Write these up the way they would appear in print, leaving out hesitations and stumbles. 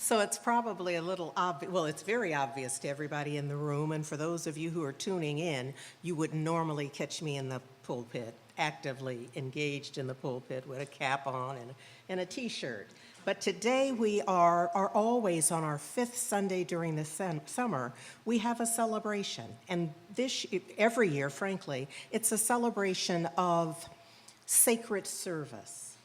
So it's probably a little obvious, well, it's very obvious to everybody in the room, and for those of you who are tuning in, you wouldn't normally catch me in the pulpit, actively engaged in the pulpit with a cap on and a t-shirt. But today we are always on our fifth Sunday during the summer, we have a celebration. And every year, frankly, it's a celebration of sacred service,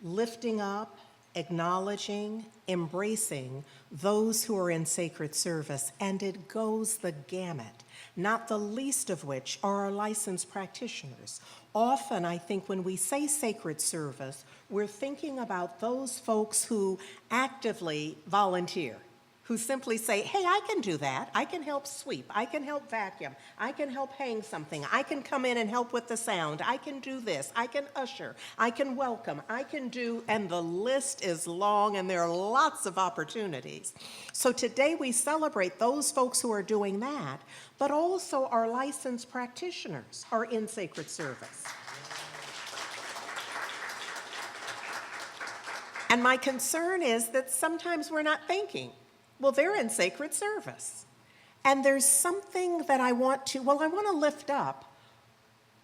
lifting up, acknowledging, embracing those who are in sacred service, and it goes the gamut, not the least of which are our licensed practitioners. Often, I think when we say sacred service, we're thinking about those folks who actively volunteer, who simply say, hey, I can do that. I can help sweep. I can help vacuum. I can help hang something. I can come in and help with the sound. I can do this. I can usher. I can welcome. I can do, and the list is long, and there are lots of opportunities. So today we celebrate those folks who are doing that, but also our licensed practitioners are in sacred service. And my concern is that sometimes we're not thinking, well, they're in sacred service. And there's something that I want to lift up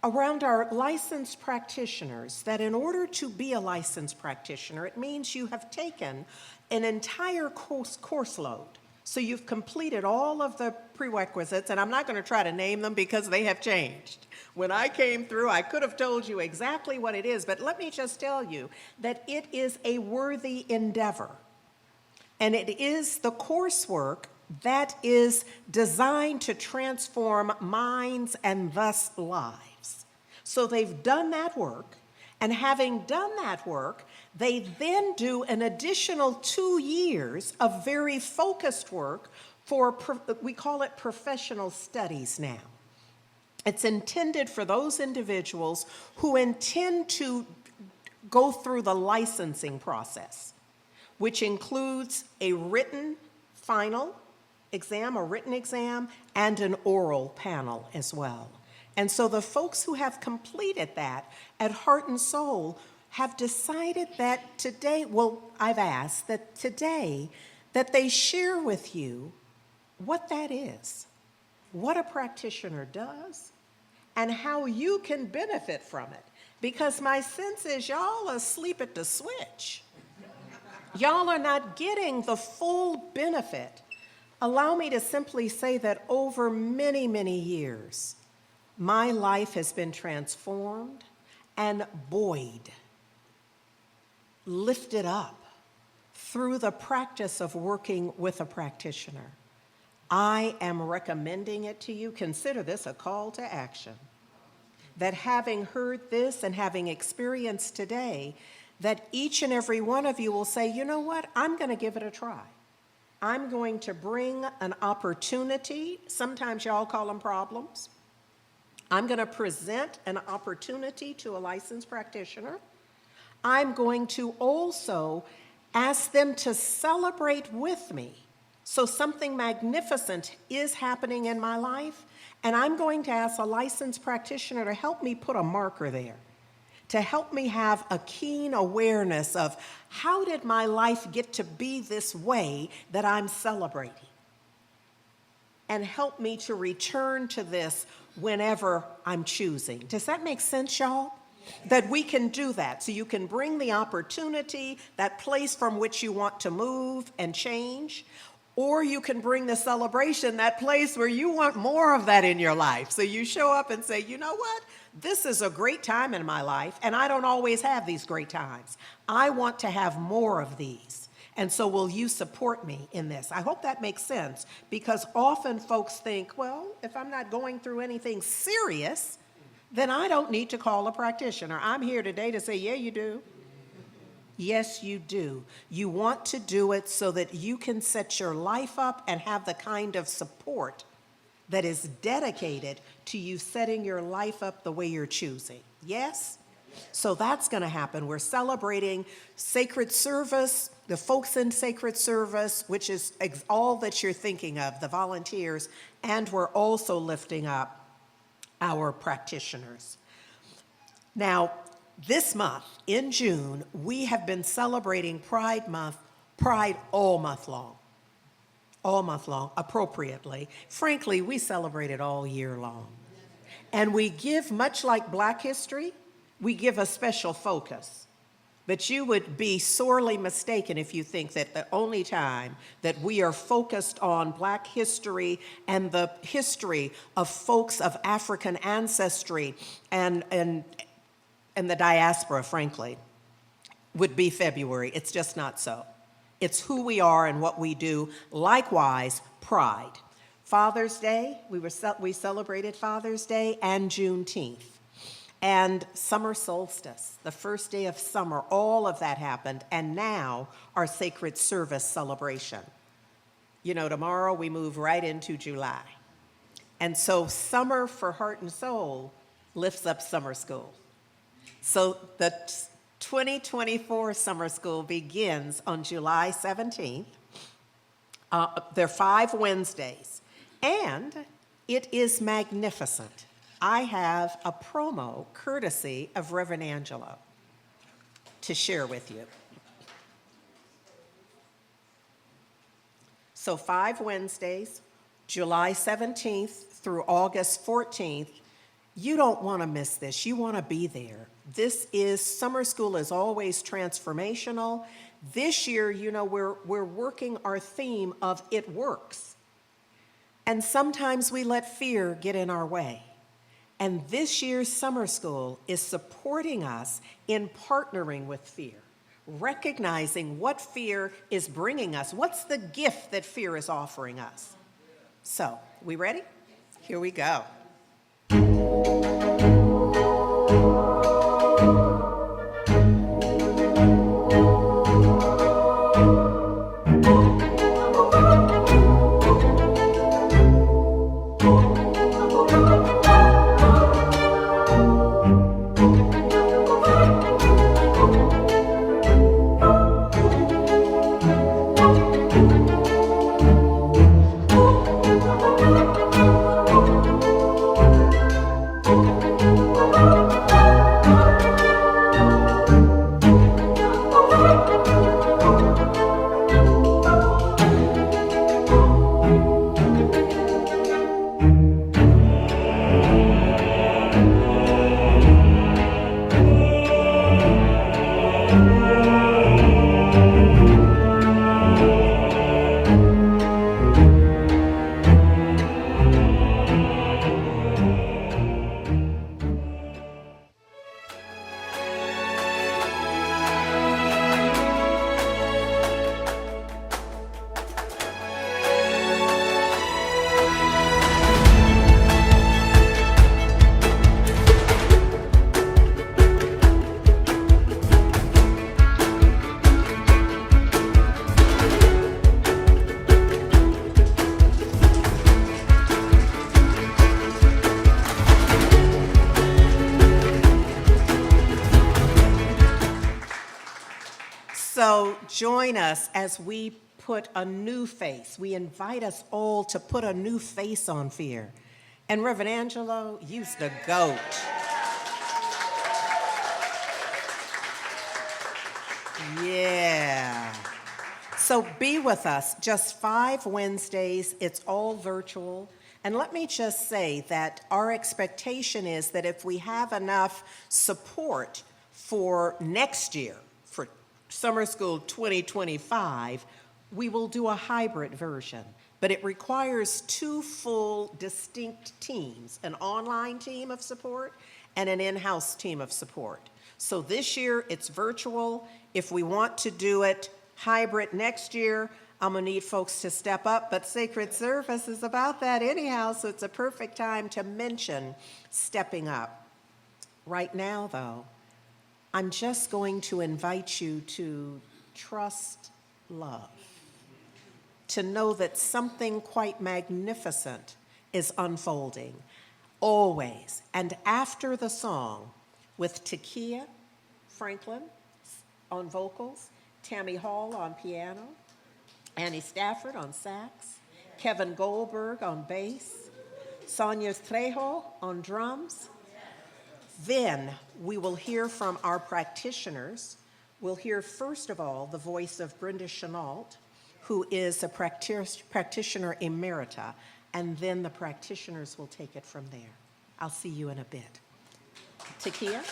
around our licensed practitioners, that in order to be a licensed practitioner, it means you have taken an entire course load. So you've completed all of the prerequisites, and I'm not going to try to name them because they have changed. When I came through, I could have told you exactly what it is, but let me just tell you that it is a worthy endeavor. And it is the coursework that is designed to transform minds and thus lives. So they've done that work, and having done that work, they then do an additional 2 years of very focused work we call it professional studies now. It's intended for those individuals who intend to go through the licensing process, which includes a written final exam, a written exam, and an oral panel as well. And so the folks who have completed that at Heart and Soul have decided that today, I've asked that today, that they share with you what that is, what a practitioner does, and how you can benefit from it. Because my sense is y'all are asleep at the switch. Y'all are not getting the full benefit. Allow me to simply say that over many, many years, my life has been transformed and buoyed, lifted up through the practice of working with a practitioner. I am recommending it to you. Consider this a call to action. That having heard this and having experienced today, that each and every one of you will say, you know what, I'm going to give it a try. I'm going to bring an opportunity, sometimes y'all call them problems. I'm going to present an opportunity to a licensed practitioner. I'm going to also ask them to celebrate with me. So something magnificent is happening in my life, and I'm going to ask a licensed practitioner to help me put a marker there, to help me have a keen awareness of how did my life get to be this way that I'm celebrating, and help me to return to this whenever I'm choosing. Does that make sense, y'all? That we can do that. So you can bring the opportunity, that place from which you want to move and change, or you can bring the celebration, that place where you want more of that in your life. So you show up and say, you know what? This is a great time in my life, and I don't always have these great times. I want to have more of these. And so will you support me in this? I hope that makes sense, because often folks think, well, if I'm not going through anything serious, then I don't need to call a practitioner. I'm here today to say, yeah, you do. Yes, you do. You want to do it so that you can set your life up and have the kind of support that is dedicated to you setting your life up the way you're choosing. Yes? So that's going to happen. We're celebrating sacred service, the folks in sacred service, which is all that you're thinking of, the volunteers, and we're also lifting up our practitioners. Now, this month, in June, we have been celebrating Pride Month Pride all month long. All month long, appropriately. Frankly, we celebrate it all year long. And we give, much like Black history, we give a special focus. But you would be sorely mistaken if you think that the only time that we are focused on Black history and the history of folks of African ancestry and the diaspora, frankly, would be February. It's just not so. It's who we are and what we do. Likewise, pride. Father's Day, we celebrated Father's Day and Juneteenth. And summer solstice, the first day of summer, all of that happened. And now our sacred service celebration. You know, tomorrow we move right into July. And so summer for heart and soul lifts up summer school. So the 2024 summer school begins on July 17th. There are 5 Wednesdays, and it is magnificent. I have a promo courtesy of Reverend Angelo to share with you. So 5 Wednesdays, July 17th through August 14th. You don't want to miss this. You want to be there. Summer school is always transformational. This year, you know, we're working our theme of it works. And sometimes we let fear get in our way. And this year's summer school is supporting us in partnering with fear, recognizing what fear is bringing us. What's the gift that fear is offering us? So, we ready? Here we go. So join us as we put a new face. We invite us all to put a new face on fear. And Reverend Angelo, you's the GOAT. Yeah. So be with us, just 5 Wednesdays. It's all virtual. And let me just say that our expectation is that if we have enough support for next year, for Summer School 2025, we will do a hybrid version. But it requires 2 full distinct teams, an online team of support and an in-house team of support. So this year it's virtual. If we want to do it hybrid next year, I'm gonna need folks to step up, but Sacred Service is about that anyhow, so it's a perfect time to mention stepping up. Right now, though, I'm just going to invite you to trust love, to know that something quite magnificent is unfolding, always. And after the song, with Takia Franklin on vocals, Tammy Hall on piano, Annie Stafford on sax, Kevin Goldberg on bass, Sonia Trejo on drums. Then we will hear from our practitioners We'll hear first of all the voice of Brenda Chenault, who is a practitioner emerita, and then the practitioners will take it from there. I'll see you in a bit. Takia?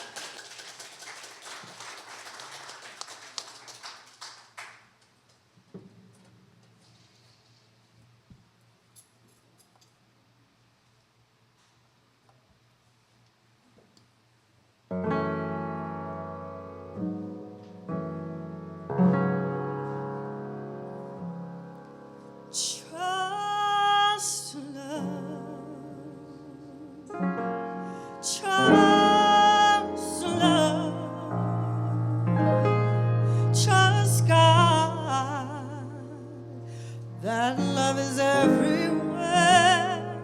That love is everywhere.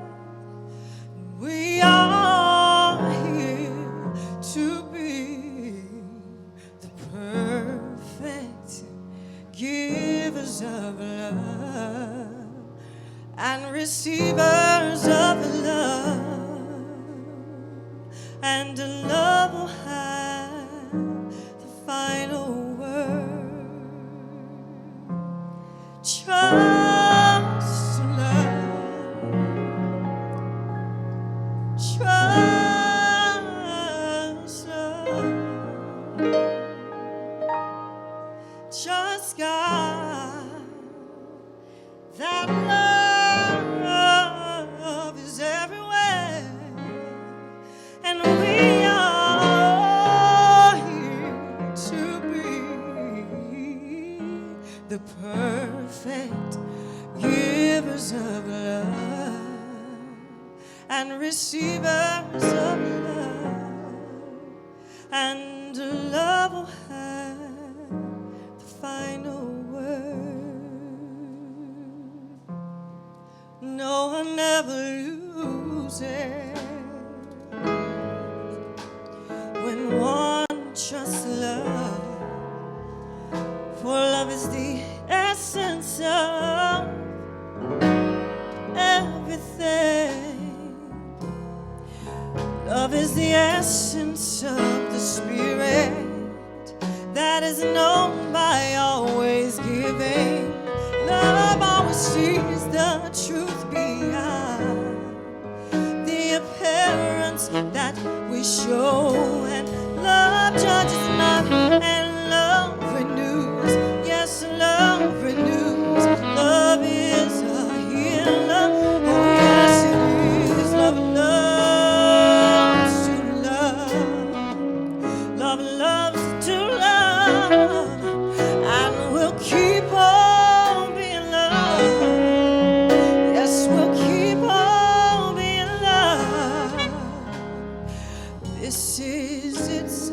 We are here to be the perfect givers of love and receivers of love, and love will have the final word. Trust love, trust love, trust God. That love is everywhere, and we are here to be the perfect givers of love and receivers of love, and love will have the final word. No one ever loses when one trusts love. For love is the essence of everything. Love is the essence of the Spirit that is known by always giving. Love always sees the truth behind the appearance that we show, and love judges not, and love renews. Yes, love renews. Love is a healer. Oh, yes, it is. Love loves to love. Love loves to love, and we'll keep on being loved. Yes, we'll keep on being loved. This is its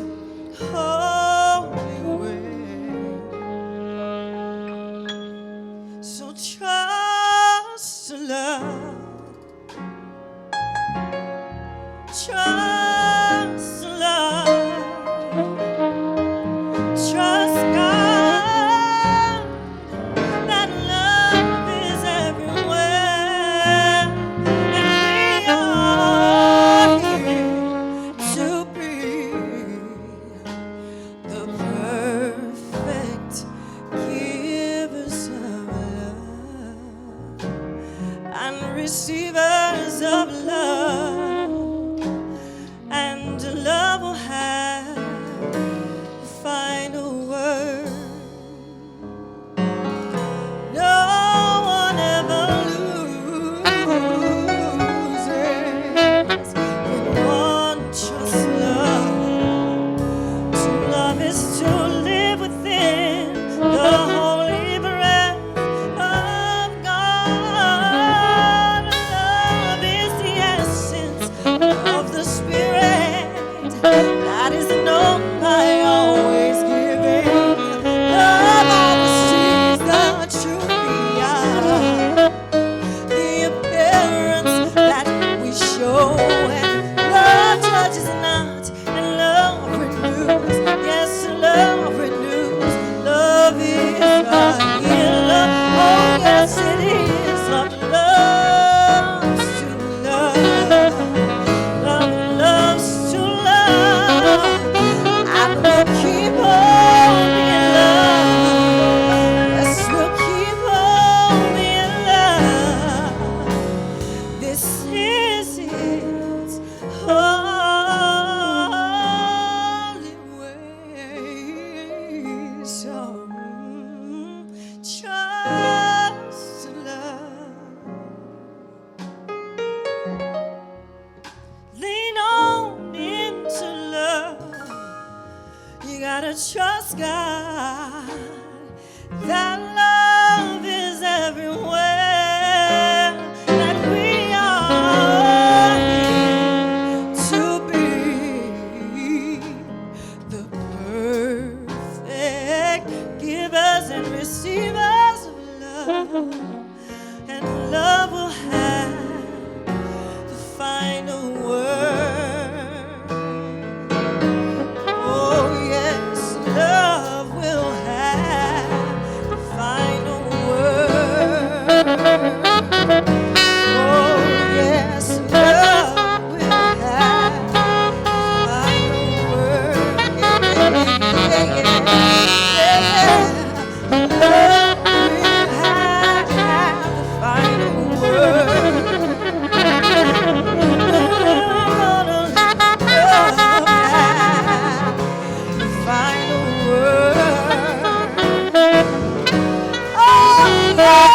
holy way. So trust love, trust love, trust God. That love is everywhere, and we are here to be the perfect givers of love and receivers of love, and love will have the final word. No one ever loses when one trusts love. To love is to live within the holy breath of God. Love is the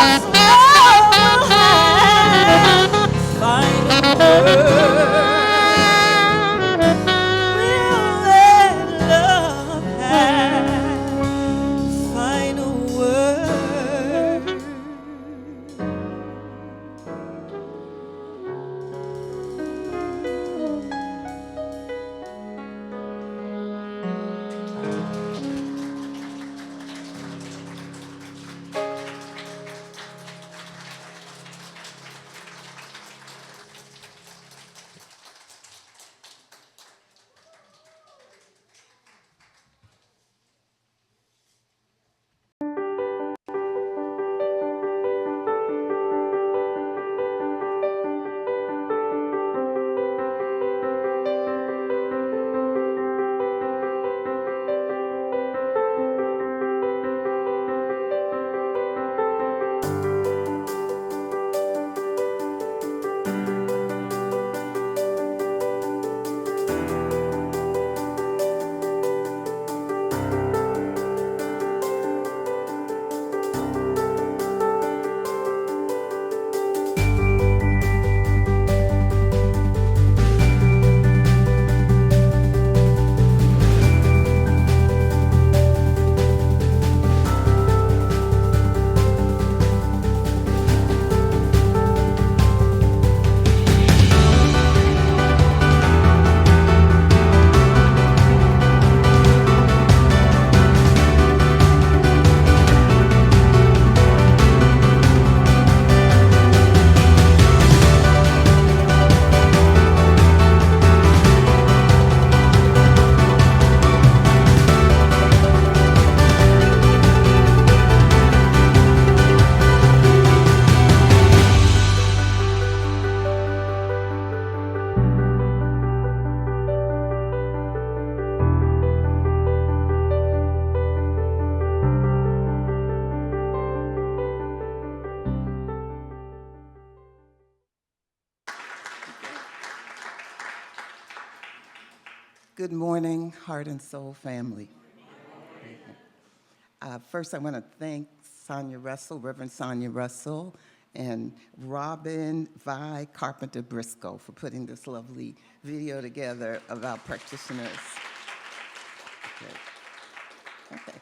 love will have final word. Will let love have final word. Good morning, Heart and Soul family. First, I want to thank Sonia Russell, Reverend Sonia Russell, and Robin Vi Carpenter Briscoe for putting this lovely video together about practitioners. Okay.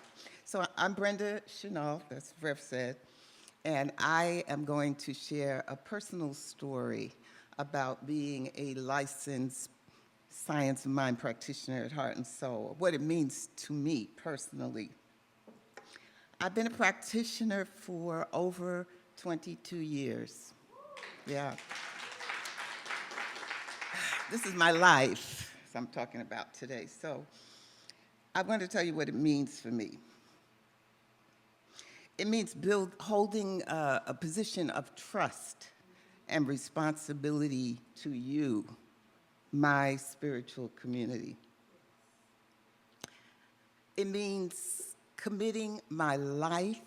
So I'm Brenda Chenal, as Rev said, and I am going to share a personal story about being a licensed science of mind practitioner at Heart and Soul, what it means to me personally. I've been a practitioner for over 22 years. Yeah. This is my life I'm talking about today. So I want to tell you what it means for me. It means holding a position of trust and responsibility to you, my spiritual community. It means committing my life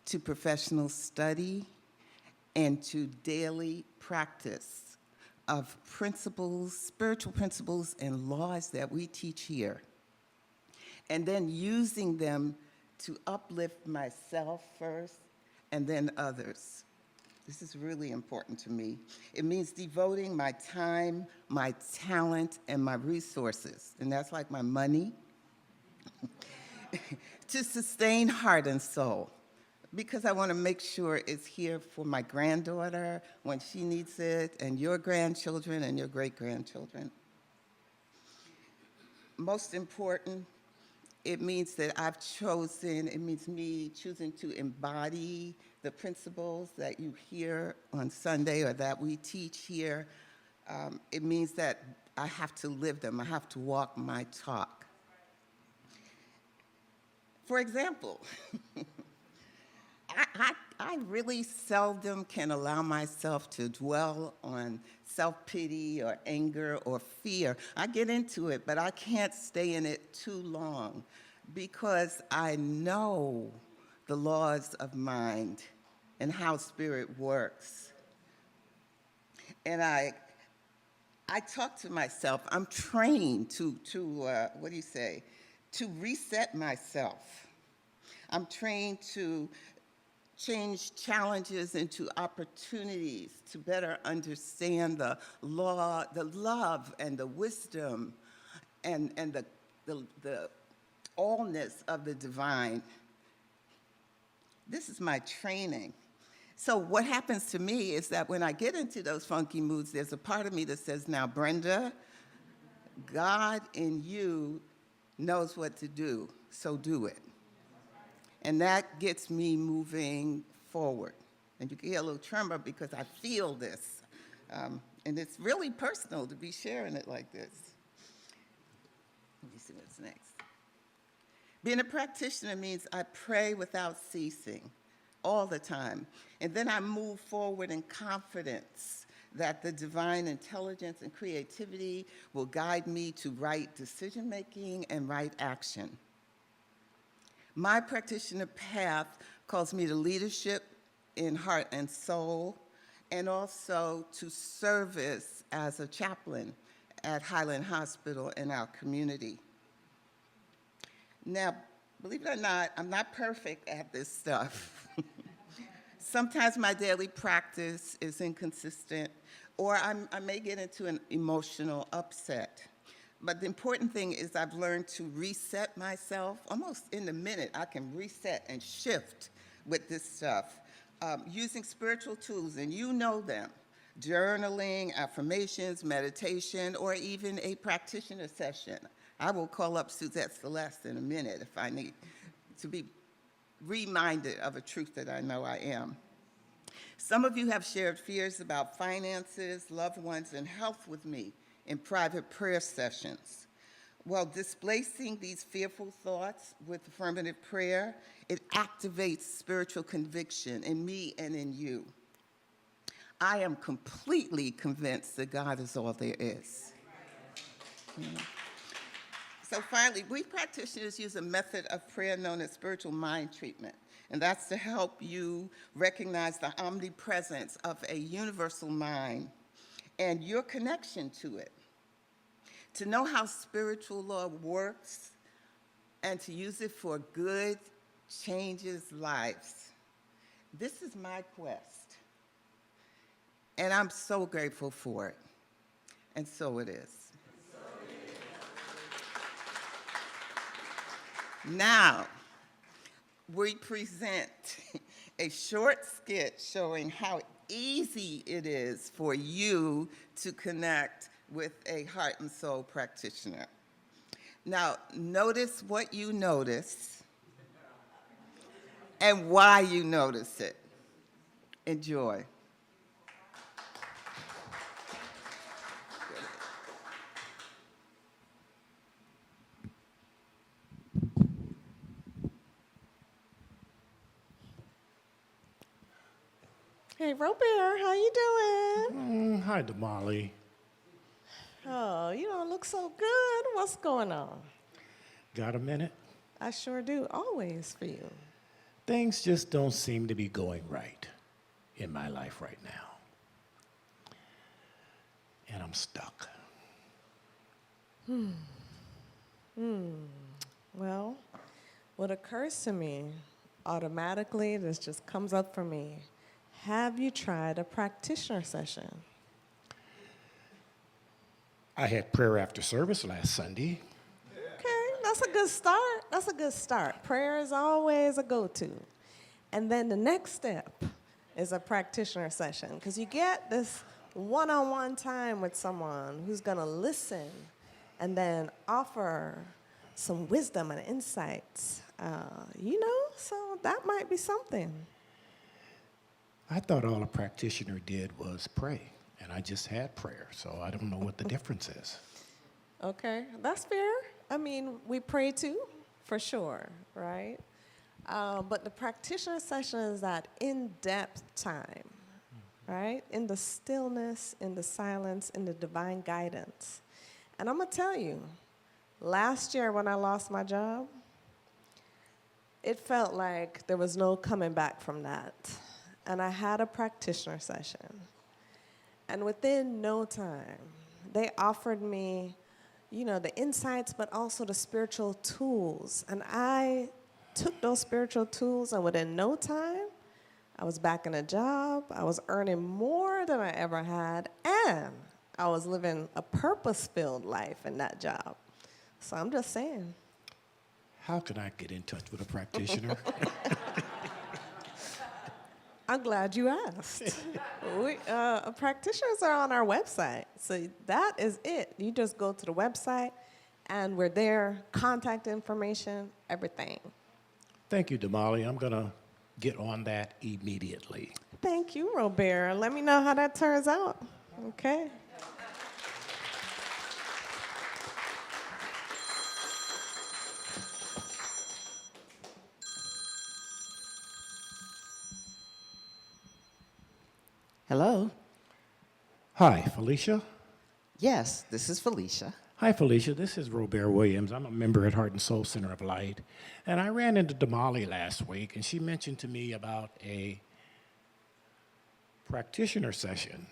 to professional study and to daily practice of principles, spiritual principles and laws that we teach here, and then using them to uplift myself first and then others. This is really important to me. It means devoting my time, my talent, and my resources, and that's like my money, to sustain Heart and Soul, because I want to make sure it's here for my granddaughter when she needs it, and your grandchildren and your great-grandchildren. Most important, it means that it means me choosing to embody the principles that you hear on Sunday or that we teach here. It means that I have to live them. I have to walk my talk. For example, I really seldom can allow myself to dwell on self-pity or anger or fear. I get into it, but I can't stay in it too long because I know the laws of mind and how spirit works. And I talk to myself. I'm trained to reset myself. I'm trained to change challenges into opportunities to better understand the law, the love and the wisdom and the allness of the divine. This is my training. So what happens to me is that when I get into those funky moods, there's a part of me that says, now, Brenda, God in you knows what to do, so do it. And that gets me moving forward. And you can hear a little tremor because I feel this. And it's really personal to be sharing it like this. Let me see what's next. Being a practitioner means I pray without ceasing all the time. And then I move forward in confidence that the divine intelligence and creativity will guide me to right decision-making and right action. My practitioner path calls me to leadership in heart and soul, and also to service as a chaplain at Highland Hospital in our community. Now, believe it or not, I'm not perfect at this stuff. Sometimes my daily practice is inconsistent, or I may get into an emotional upset. But the important thing is I've learned to reset myself. Almost in a minute, I can reset and shift with this stuff using spiritual tools, and you know them: journaling, affirmations, meditation, or even a practitioner session. I will call up Suzette Celeste in a minute if I need to be reminded of a truth that I know I am. Some of you have shared fears about finances, loved ones, and health with me in private prayer sessions. Well, displacing these fearful thoughts with affirmative prayer, it activates spiritual conviction in me and in you. I am completely convinced that God is all there is. So finally, we practitioners use a method of prayer known as spiritual mind treatment, and that's to help you recognize the omnipresence of a universal mind and your connection to it. To know how spiritual law works and to use it for good changes lives. This is my quest, and I'm so grateful for it, and so it is. Now, we present a short skit showing how easy it is for you to connect with a heart and soul practitioner. Now, notice what you notice and why you notice it. Enjoy. Hey, Robert, how you doing? Hi, Damali. Oh, you don't look so good. What's going on? Got a minute? I sure do, always for you. Things just don't seem to be going right in my life right now. And I'm stuck. Well, what occurs to me automatically, this just comes up for me. Have you tried a practitioner session? I had prayer after service last Sunday. Okay, that's a good start. That's a good start. Prayer is always a go-to. And then the next step is a practitioner session, because you get this one-on-one time with someone who's going to listen and then offer some wisdom and insights. So that might be something. I thought all a practitioner did was pray, and I just had prayer, so I don't know what the difference is. Okay, that's fair. I mean, we pray too, for sure, right? But the practitioner session is that in-depth time, right? In the stillness, in the silence, in the divine guidance. And I'm going to tell you, last year when I lost my job, it felt like there was no coming back from that. And I had a practitioner session. And within no time, they offered me, the insights, but also the spiritual tools. And I took those spiritual tools, and within no time, I was back in a job. I was earning more than I ever had, and I was living a purpose-filled life in that job. So I'm just saying. How can I get in touch with a practitioner? I'm glad you asked. Practitioners are on our website, so that is it. You just go to the website, and we're there, contact information, everything. Thank you, Damali. I'm going to get on that immediately. Thank you, Robert. Let me know how that turns out. Okay. Hello. Hi, Felicia. Yes, this is Felicia. Hi, Felicia. This is Robert Williams. I'm a member at Heart and Soul Center of Light. And I ran into Damali last week, and she mentioned to me about a practitioner session.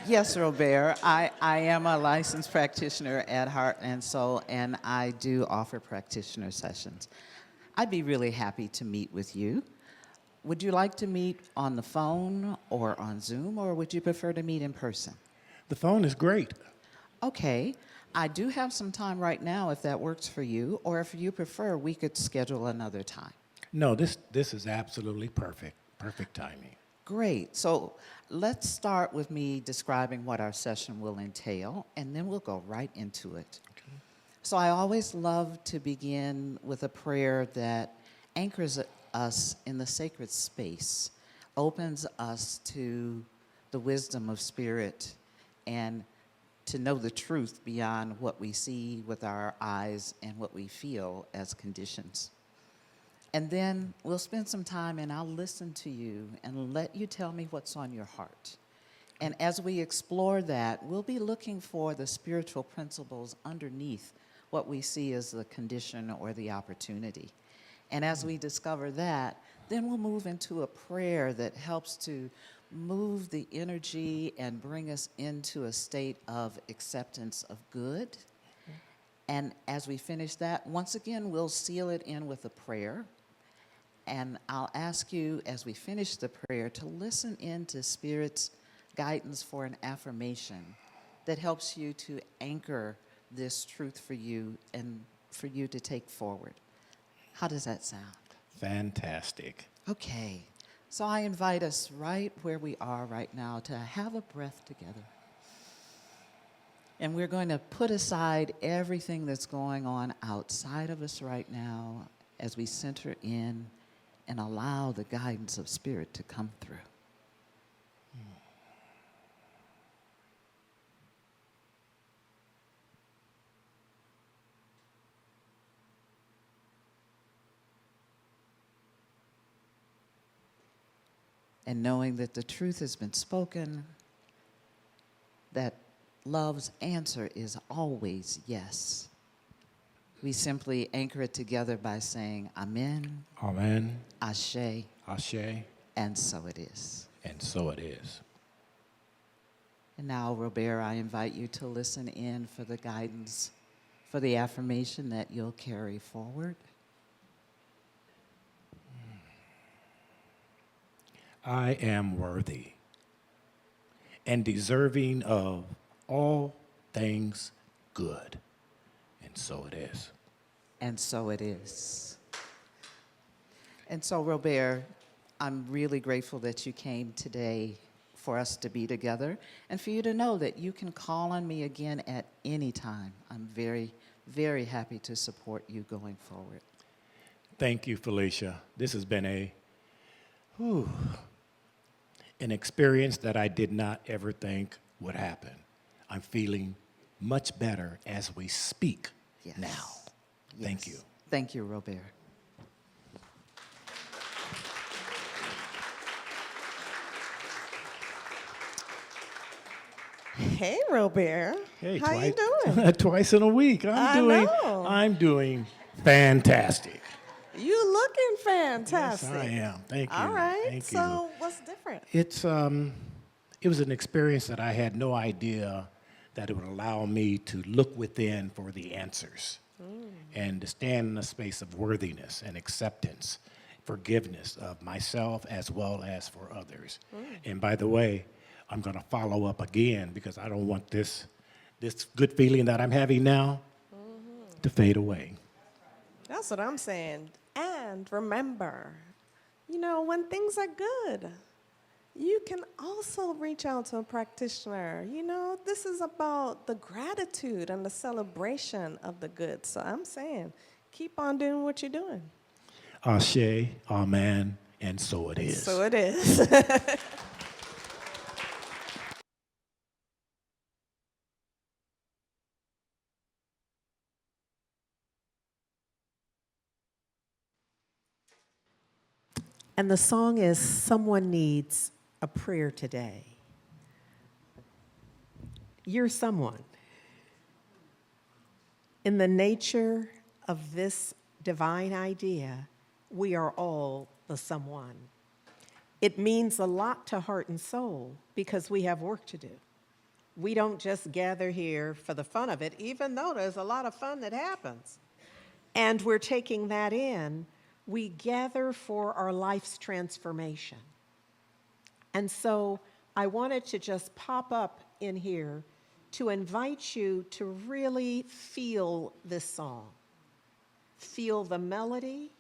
Yes, Robert. I am a licensed practitioner at Heart and Soul, and I do offer practitioner sessions. I'd be really happy to meet with you. Would you like to meet on the phone or on Zoom, or would you prefer to meet in person? The phone is great. Okay. I do have some time right now if that works for you, or if you prefer, we could schedule another time. No, this is absolutely perfect. Perfect timing. Great. So let's start with me describing what our session will entail, and then we'll go right into it. Okay. So I always love to begin with a prayer that anchors us in the sacred space, opens us to the wisdom of spirit, and to know the truth beyond what we see with our eyes and what we feel as conditions. And then we'll spend some time and I'll listen to you and let you tell me what's on your heart. And as we explore that, we'll be looking for the spiritual principles underneath what we see as the condition or the opportunity. And as we discover that, then we'll move into a prayer that helps to move the energy and bring us into a state of acceptance of good. And as we finish that, once again, we'll seal it in with a prayer. And I'll ask you, as we finish the prayer, to listen in to Spirit's guidance for an affirmation that helps you to anchor this truth for you and for you to take forward. How does that sound? Fantastic. Okay. So I invite us right where we are right now to have a breath together. And we're going to put aside everything that's going on outside of us right now as we center in and allow the guidance of Spirit to come through. And knowing that the truth has been spoken, that love's answer is always yes. We simply anchor it together by saying Amen, Amen. Ashe, Ashe. and so it is. And so it is. And now, Robert, I invite you to listen in for the guidance, for the affirmation that you'll carry forward. I am worthy and deserving of all things good. And so it is. And so it is. And so, Robert, I'm really grateful that you came today for us to be together and for you to know that you can call on me again at any time. I'm very, very happy to support you going forward. Thank you, Felicia. This has been an experience that I did not ever think would happen. I'm feeling much better as we speak now. Thank you. Thank you, Robert. Hey, Robert. Hey, How you doing? Twice in a week. I know. I'm doing fantastic. You looking fantastic. Yes, I am. Thank you. All right. Thank So what's different? It's it was an experience that I had no idea that it would allow me to look within for the answers. and to stand in a space of worthiness and acceptance, forgiveness of myself as well as for others. And by the way, I'm going to follow up again because I don't want this good feeling that I'm having now to fade away. That's what I'm saying. And remember, you know, when things are good, you can also reach out to a practitioner. You know, this is about the gratitude and the celebration of the good. So I'm saying, keep on doing what you're doing. Ashe, amen, and so it is. So it is. And the song is Someone Needs a Prayer Today. You're someone. In the nature of this divine idea, we are all the someone. It means a lot to heart and soul because we have work to do. We don't just gather here for the fun of it, even though there's a lot of fun that happens. And we're taking that in. We gather for our life's transformation. And so I wanted to just pop up in here to invite you to really feel this song. Feel the melody,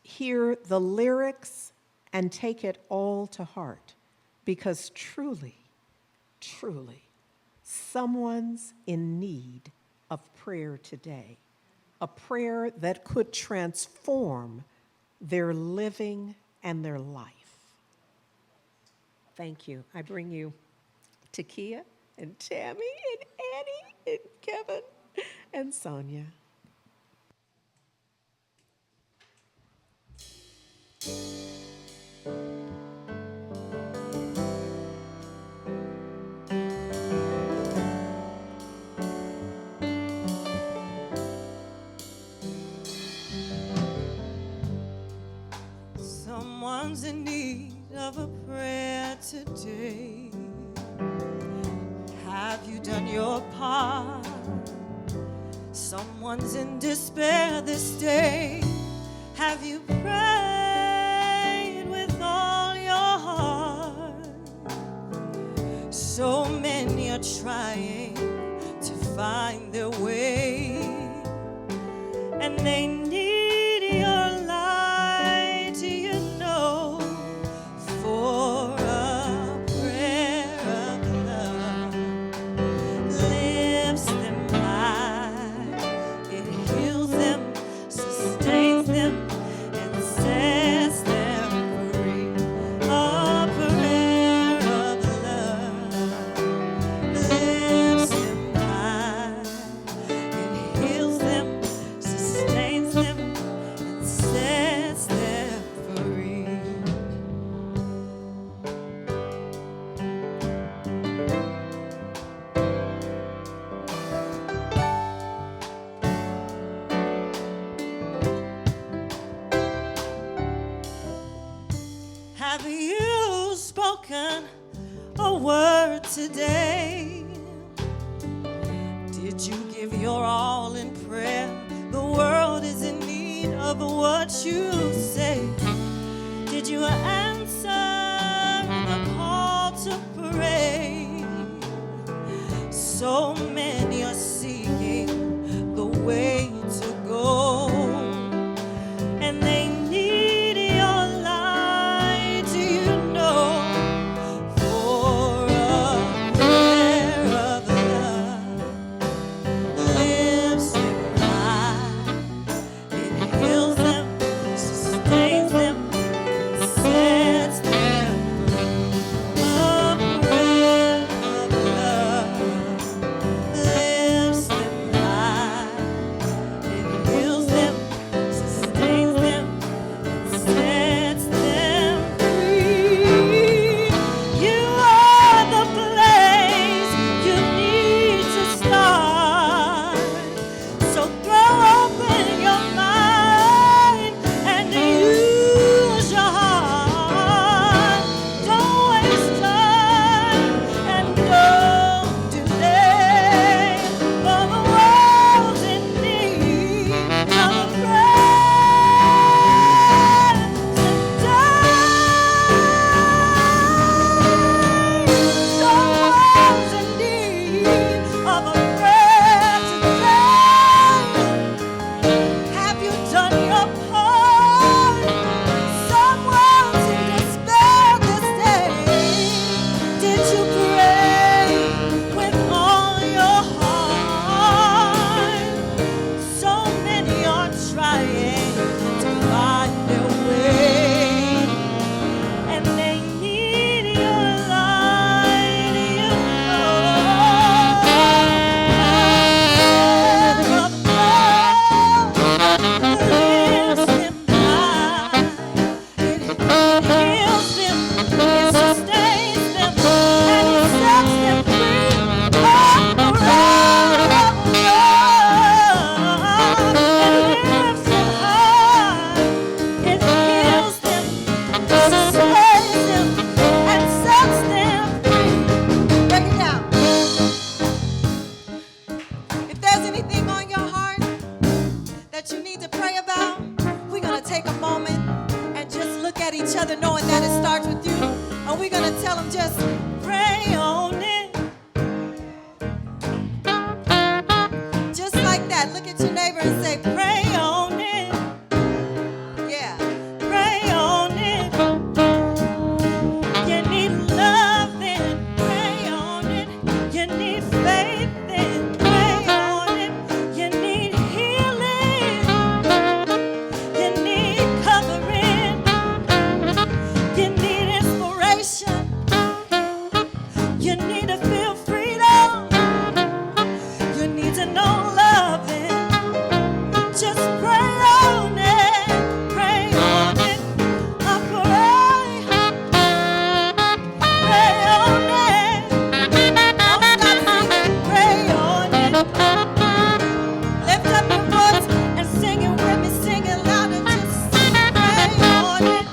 hear the lyrics, and take it all to heart. Because truly, truly, someone's in need of prayer today. A prayer that could transform their living and their life. Thank you. I bring you Takia and Tammy and Annie and Kevin and Sonia. Someone's in need of a prayer today. Have you done your part? Someone's in despair this day. Have you prayed with all your heart? So many are trying to find their way, and they need your light, you know, for a prayer of love lifts them high. It heals them, sustains them, and sets them free. A prayer of love lifts them high. It heals them, sustains them, and sets them free. Have you spoken a word today? Did you give your all in prayer? The world is in need of what you say. Did you answer the call to pray? So many are seeking the way to go, and they need your light, you know, for a prayer of love lifts them high. It heals them, sustains them, and sets them free. A prayer of love at each other knowing that it starts with you. And we're going to tell them just pray on it. Just like that. Look at your neighbor and say, pray on it. Yeah, pray on it. You need love, then pray on it. You need faith, then pray on it. You need healing. You need covering. You need inspiration. You need to feel freedom. You need to know love, then just pray on it. Pray on it. I pray on it. Don't stop singing. Pray on it. Lift up your voice and sing it with me. Sing it loud and just pray on it.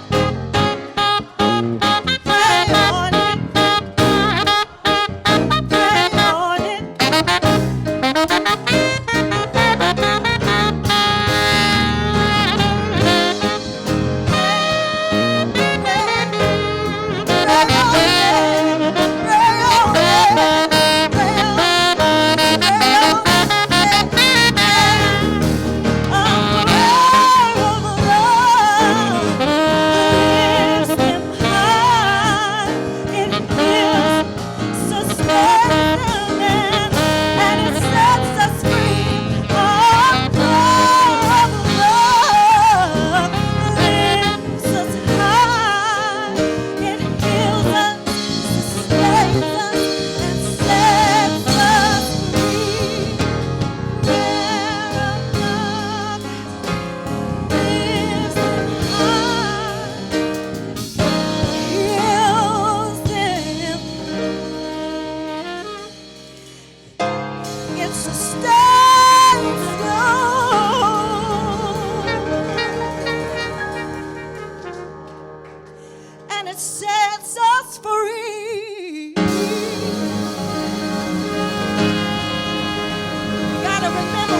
Pray on it. Pray on it. It sustains and it sets us free. We gotta remember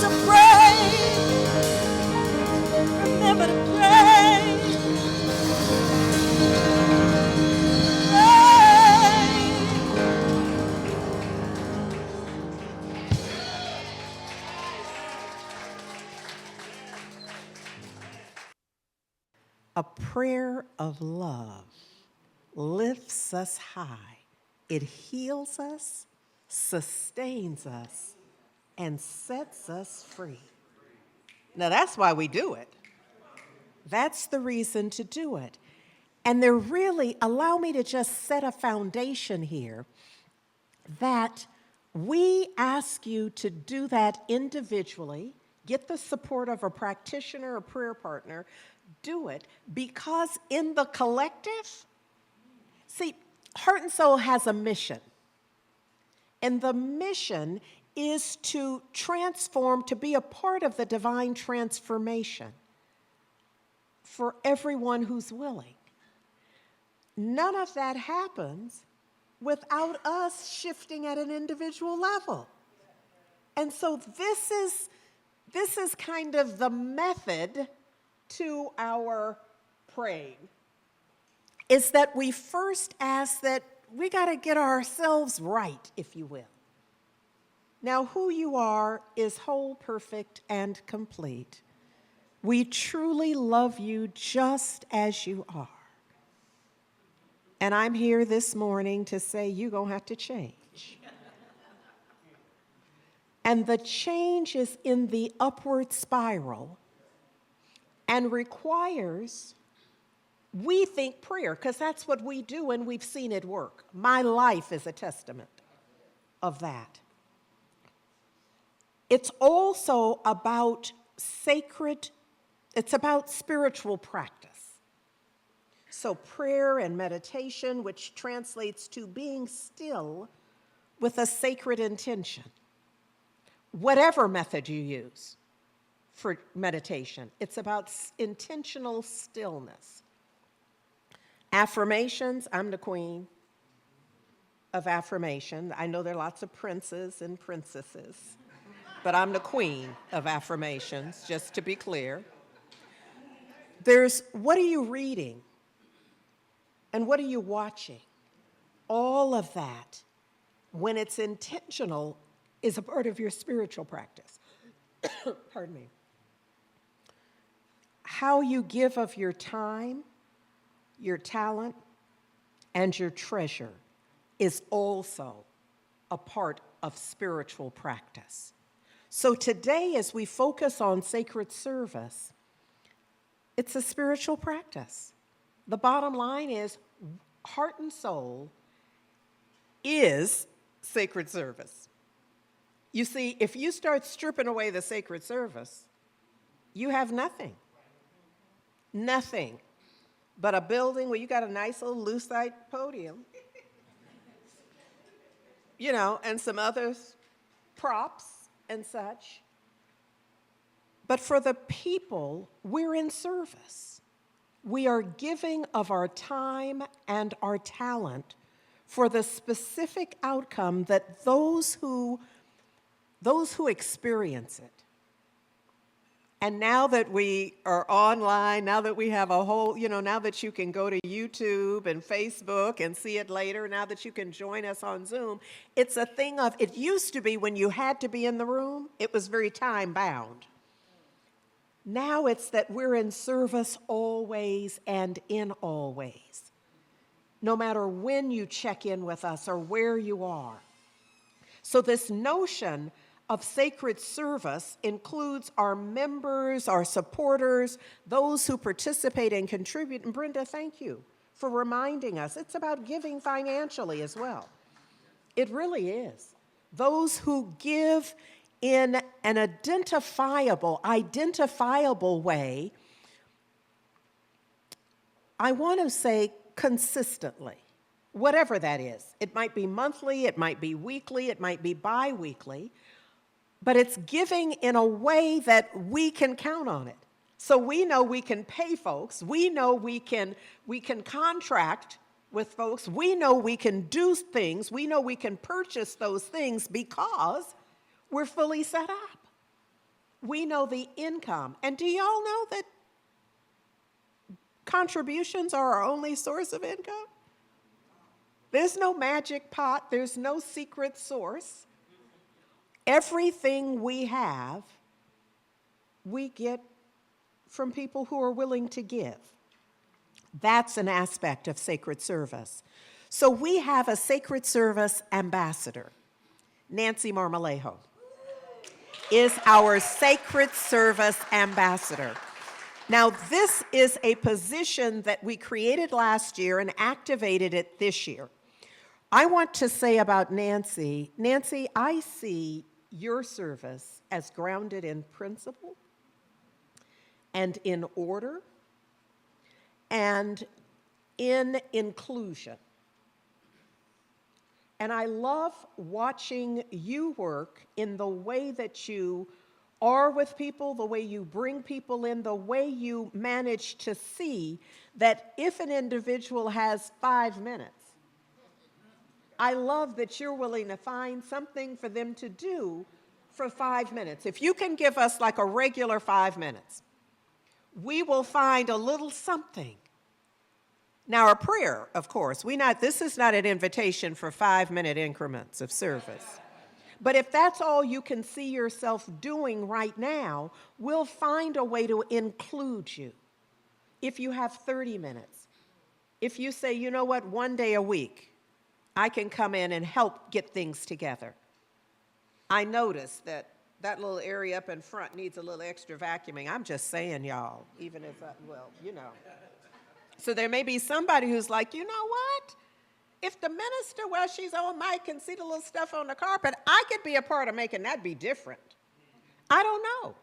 to pray. Remember to pray. A prayer of love lifts us high. It heals us, sustains us, and sets us free. Now, that's why we do it. That's the reason to do it. And they're really, allow me to just set a foundation here that we ask you to do that individually, get the support of a practitioner, a prayer partner, do it, because in the collective, see, Heart and Soul has a mission. And the mission is to transform, to be a part of the divine transformation for everyone who's willing. None of that happens without us shifting at an individual level. And so this is kind of the method to our praying, is that we first ask that we got to get ourselves right, if you will. Now, who you are is whole, perfect, and complete. We truly love you just as you are. And I'm here this morning to say you're going to have to change. And the change is in the upward spiral and requires, we think, prayer, because that's what we do and we've seen it work. My life is a testament of that. It's also about it's about spiritual practice. So prayer and meditation, which translates to being still with a sacred intention. Whatever method you use for meditation, it's about intentional stillness. Affirmations, I'm the queen of affirmation. I know there are lots of princes and princesses, but I'm the queen of affirmations, just to be clear. There's what are you reading? And what are you watching? All of that, when it's intentional, is a part of your spiritual practice. Pardon me. How you give of your time, your talent, and your treasure is also a part of spiritual practice. So today, as we focus on sacred service, it's a spiritual practice. The bottom line is heart and soul is sacred service. You see, if you start stripping away the sacred service, you have nothing. Nothing but a building where you got a nice little lucite podium, you know, and some other props and such. But for the people, we're in service. We are giving of our time and our talent for the specific outcome that those who experience it. And now that we are online, now that we have a whole, you know, now that you can go to YouTube and Facebook and see it later, now that you can join us on Zoom, it's a thing of, it used to be when you had to be in the room, it was very time bound. Now it's that we're in service always and in all ways, no matter when you check in with us or where you are. So this notion of sacred service includes our members, our supporters, those who participate and contribute. And Brenda, thank you for reminding us. It's about giving financially as well. It really is. Those who give in an identifiable way, I want to say consistently, whatever that is. It might be monthly, it might be weekly, it might be bi-weekly, but it's giving in a way that we can count on it. So we know we can pay folks. We know we can contract with folks. We know we can do things. We know we can purchase those things because we're fully set up. We know the income. And do y'all know that contributions are our only source of income? There's no magic pot. There's no secret source. Everything we have, we get from people who are willing to give. That's an aspect of sacred service. So we have a sacred service ambassador. Nancy Marmolejo is our sacred service ambassador. Now, this is a position that we created last year and activated it this year. I want to say about Nancy, I see your service as grounded in principle and in order and in inclusion. And I love watching you work in the way that you are with people, the way you bring people in, the way you manage to see that if an individual has 5 minutes, I love that you're willing to find something for them to do for 5 minutes. If you can give us like a regular 5 minutes, we will find a little something. Now, a prayer, of course, this is not an invitation for 5-minute increments of service. But if that's all you can see yourself doing right now, we'll find a way to include you. If you have 30 minutes, if you say, you know what, 1 day a week, I can come in and help get things together. I noticed that little area up in front needs a little extra vacuuming. I'm just saying, y'all, even if, you know. So there may be somebody who's like, you know what? If the minister, well, she's on mic, can see the little stuff on the carpet, I could be a part of making that be different. I don't know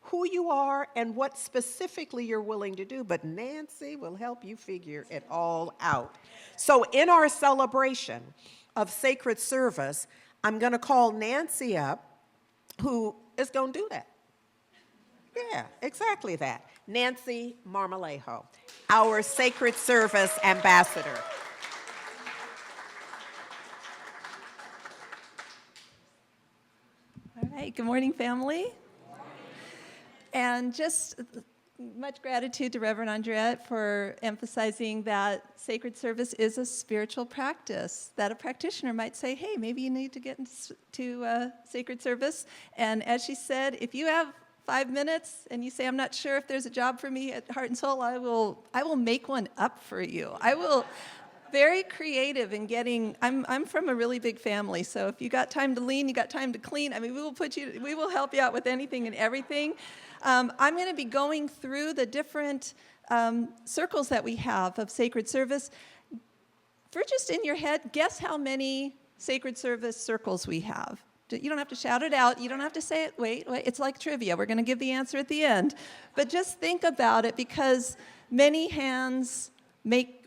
who you are and what specifically you're willing to do, but Nancy will help you figure it all out. So in our celebration of sacred service, I'm going to call Nancy up, who is going to do that. Yeah, exactly that. Nancy Marmolejo, our sacred service ambassador. All right, good morning, family. And just much gratitude to Reverend Andriette for emphasizing that sacred service is a spiritual practice, that a practitioner might say, hey, maybe you need to get into sacred service. And as she said, if you have 5 minutes and you say, I'm not sure if there's a job for me at Heart and Soul, I will make one up for you. I will. Very creative in getting, I'm from a really big family, so if you got time to lean, you got time to clean, I mean, we will help you out with anything and everything. I'm going to be going through the different circles that we have of sacred service. For just in your head, guess how many sacred service circles we have. You don't have to shout it out. You don't have to say it. Wait. It's like trivia. We're going to give the answer at the end. But just think about it, because many hands make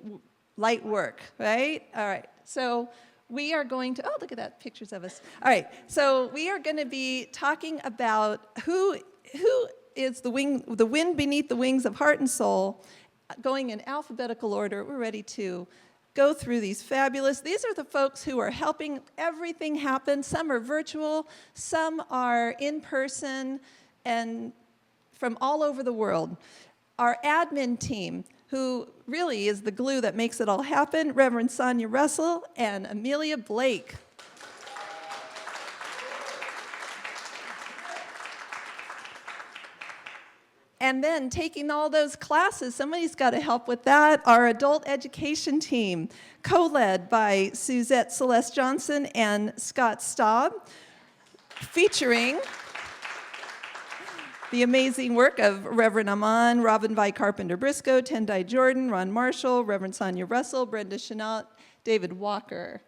light work, right? All right. So we are going to, oh, look at that, pictures of us. All right. So we are going to be talking about who is the wind beneath the wings of Heart and Soul, going in alphabetical order. We're ready to go through these fabulous. These are the folks who are helping everything happen. Some are virtual, some are in person, and from all over the world. Our admin team, who really is the glue that makes it all happen, Reverend Sonia Russell and Amelia Blake. And then taking all those classes, somebody's got to help with that. Our adult education team, co-led by Suzette Celeste Johnson and Scott Staub, featuring the amazing work of Reverend Aman, Robin Vi Carpenter Briscoe, Tendai Jordan, Ron Marshall, Reverend Sonia Russell, Brenda Chenault, David Walker.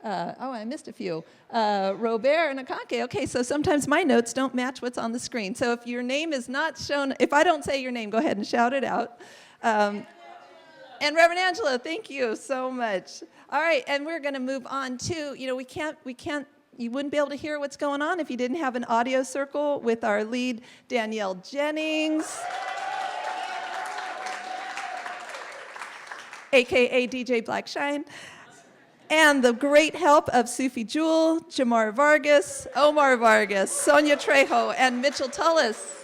I missed a few. Robert and Akanke. Okay, so sometimes my notes don't match what's on the screen. So if your name is not shown, if I don't say your name, go ahead and shout it out. And Reverend Angelo, thank you so much. All right, and we're going to move on to, we can't, you wouldn't be able to hear what's going on if you didn't have an audio circle with our lead, Danielle Jennings, AKA DJ Blackshine, and the great help of Sufi Jewell, Jamar Vargas, Omar Vargas, Sonia Trejo, and Mitchell Tullis.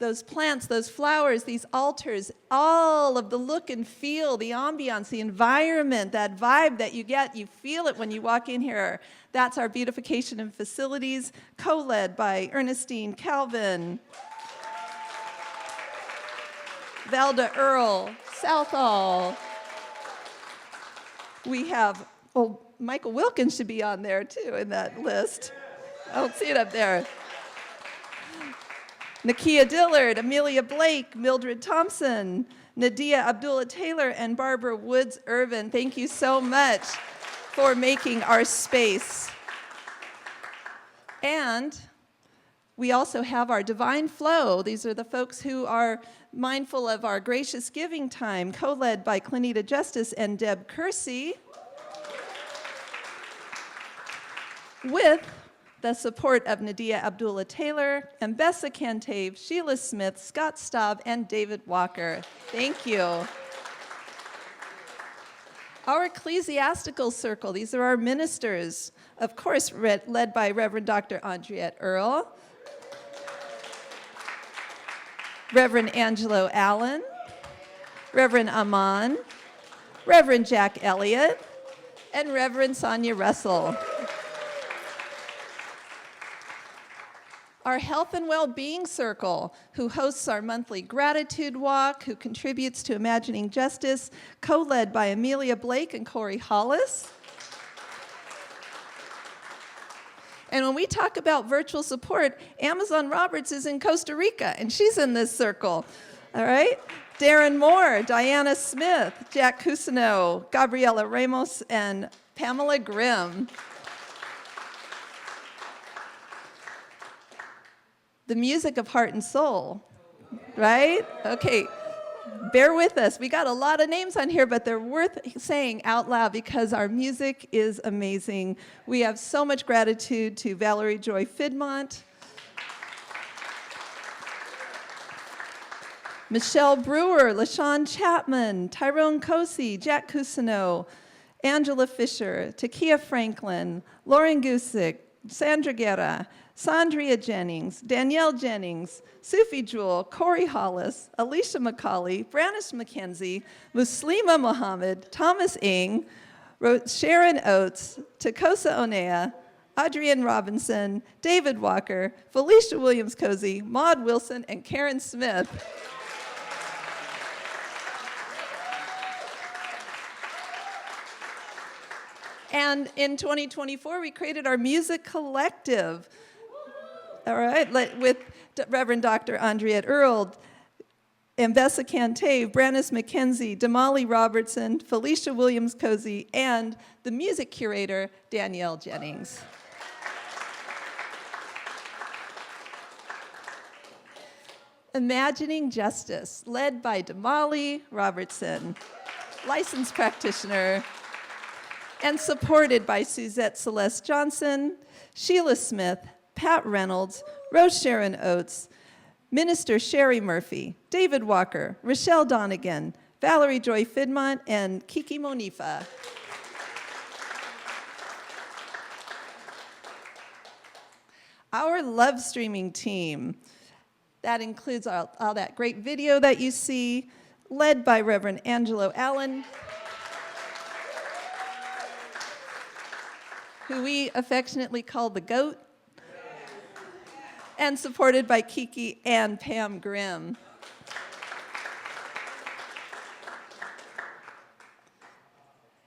Those plants, those flowers, these altars, all of the look and feel, the ambiance, the environment, that vibe that you get, you feel it when you walk in here. That's our beautification and facilities, co-led by Ernestine Calvin, Valda Earl, Southall. We have, Michael Wilkins should be on there too in that list. I don't see it up there. Nakia Dillard, Amelia Blake, Mildred Thompson, Nadia Abdullah-Taylor, and Barbara Woods-Irvin. Thank you so much for making our space. And we also have our Divine Flow. These are the folks who are mindful of our gracious giving time, co-led by Clinita Justice and Deb Kersey, with the support of Nadia Abdullah-Taylor, Mbessa Kantave, Sheila Smith, Scott Staub, and David Walker. Thank you. Our ecclesiastical circle, these are our ministers, of course, led by Reverend Dr. Andriette Earl, Reverend Angelo Allen, Reverend Aman, Reverend Jack Elliott, and Reverend Sonia Russell. Our Health and Well-Being Circle, who hosts our monthly gratitude walk, who contributes to Imagining Justice, co-led by Amelia Blake and Corey Hollis. And when we talk about virtual support, Amazon Roberts is in Costa Rica, and she's in this circle, all right? Darren Moore, Diana Smith, Jack Cousineau, Gabriela Ramos, and Pamela Grimm. The music of Heart and Soul, right? Okay, bear with us. We got a lot of names on here, but they're worth saying out loud because our music is amazing. We have so much gratitude to Valerie Joy Fidmont, Michelle Brewer, LaShawn Chapman, Tyrone Cosi, Jack Cousineau, Angela Fisher, Takia Franklin, Lauren Gusick, Sandra Guerra, Sandria Jennings, Danielle Jennings, Sufi Jewel, Corey Hollis, Alicia McCauley, Branish McKenzie, Muslima Mohammed, Thomas Ing, Sharon Oates, Takosa Onea, Adrienne Robinson, David Walker, Felicia Williams-Cozy, Maud Wilson, and Karen Smith. And in 2024, we created our music collective. All right, with Reverend Dr. Andriette Earl, Ambessa Cantave, Brannis McKenzie, Damali Robertson, Felicia Williams-Cozy, and the music curator, Danielle Jennings. Imagining Justice, led by Damali Robertson, licensed practitioner, and supported by Suzette Celeste Johnson, Sheila Smith, Pat Reynolds, Rose Sharon Oates, Minister Sherry Murphy, David Walker, Rochelle Donegan, Valerie Joy Fidmont, and Kiki Monifa. Our love streaming team, that includes all that great video that you see, led by Reverend Angelo Allen, who we affectionately call the GOAT, and supported by Kiki and Pam Grimm.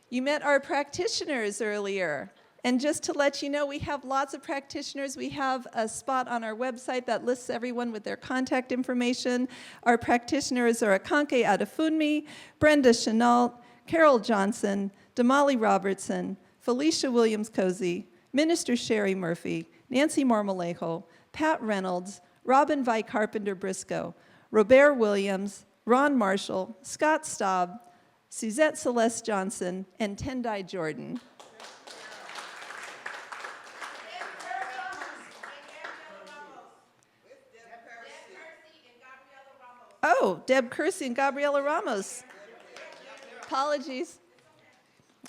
You met our practitioners earlier. And just to let you know, we have lots of practitioners. We have a spot on our website that lists everyone with their contact information. Our practitioners are Akanke Adefunmi, Brenda Chenault, Carol Johnson, Damali Robertson, Felicia Williams-Cozy, Minister Sherry Murphy, Nancy Marmolejo, Pat Reynolds, Robin Vi Carpenter-Briscoe, Robert Williams, Ron Marshall, Scott Staub, Suzette Celeste Johnson, and Tendai Jordan. Oh, Deb Kersey and Gabriela Ramos. Apologies.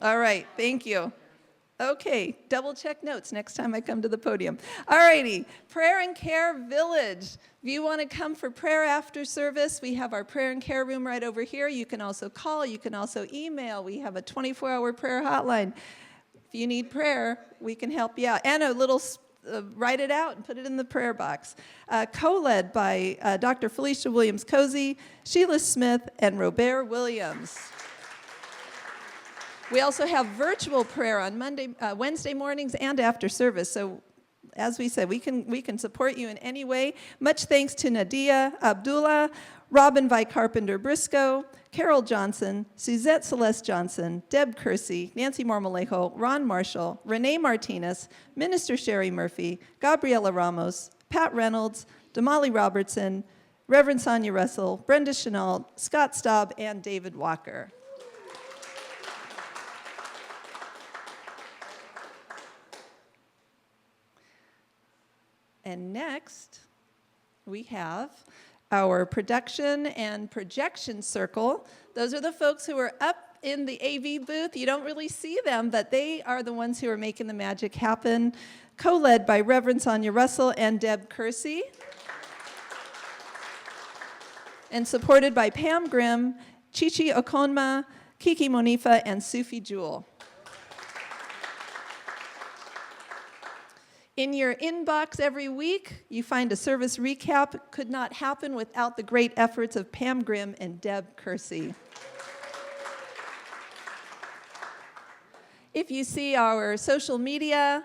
All right, thank you. Okay, double check notes next time I come to the podium. All righty, Prayer and Care Village. If you want to come for prayer after service, we have our prayer and care room right over here. You can also call, you can also email. We have a 24-hour prayer hotline. If you need prayer, we can help you out. And a little write it out and put it in the prayer box. Co-led by Dr. Felicia Williams-Cozy, Sheila Smith, and Robert Williams. We also have virtual prayer on Wednesday mornings and after service. So as we said, we can support you in any way. Much thanks to Nadia Abdullah, Robin Vi Carpenter-Briscoe, Carol Johnson, Suzette Celeste Johnson, Deb Kersey, Nancy Marmolejo, Ron Marshall, Renee Martinez, Minister Sherry Murphy, Gabriela Ramos, Pat Reynolds, Damali Robertson, Reverend Sonia Russell, Brenda Chenault, Scott Staub, and David Walker. And next, we have our production and projection circle. Those are the folks who are up in the AV booth. You don't really see them, but they are the ones who are making the magic happen, co-led by Reverend Sonia Russell and Deb Kersey, and supported by Pam Grimm, Chichi Okonma, Kiki Monifa, and Sufi Jewel. In your inbox every week, you find a service recap. Could not happen without the great efforts of Pam Grimm and Deb Kersey. If you see our social media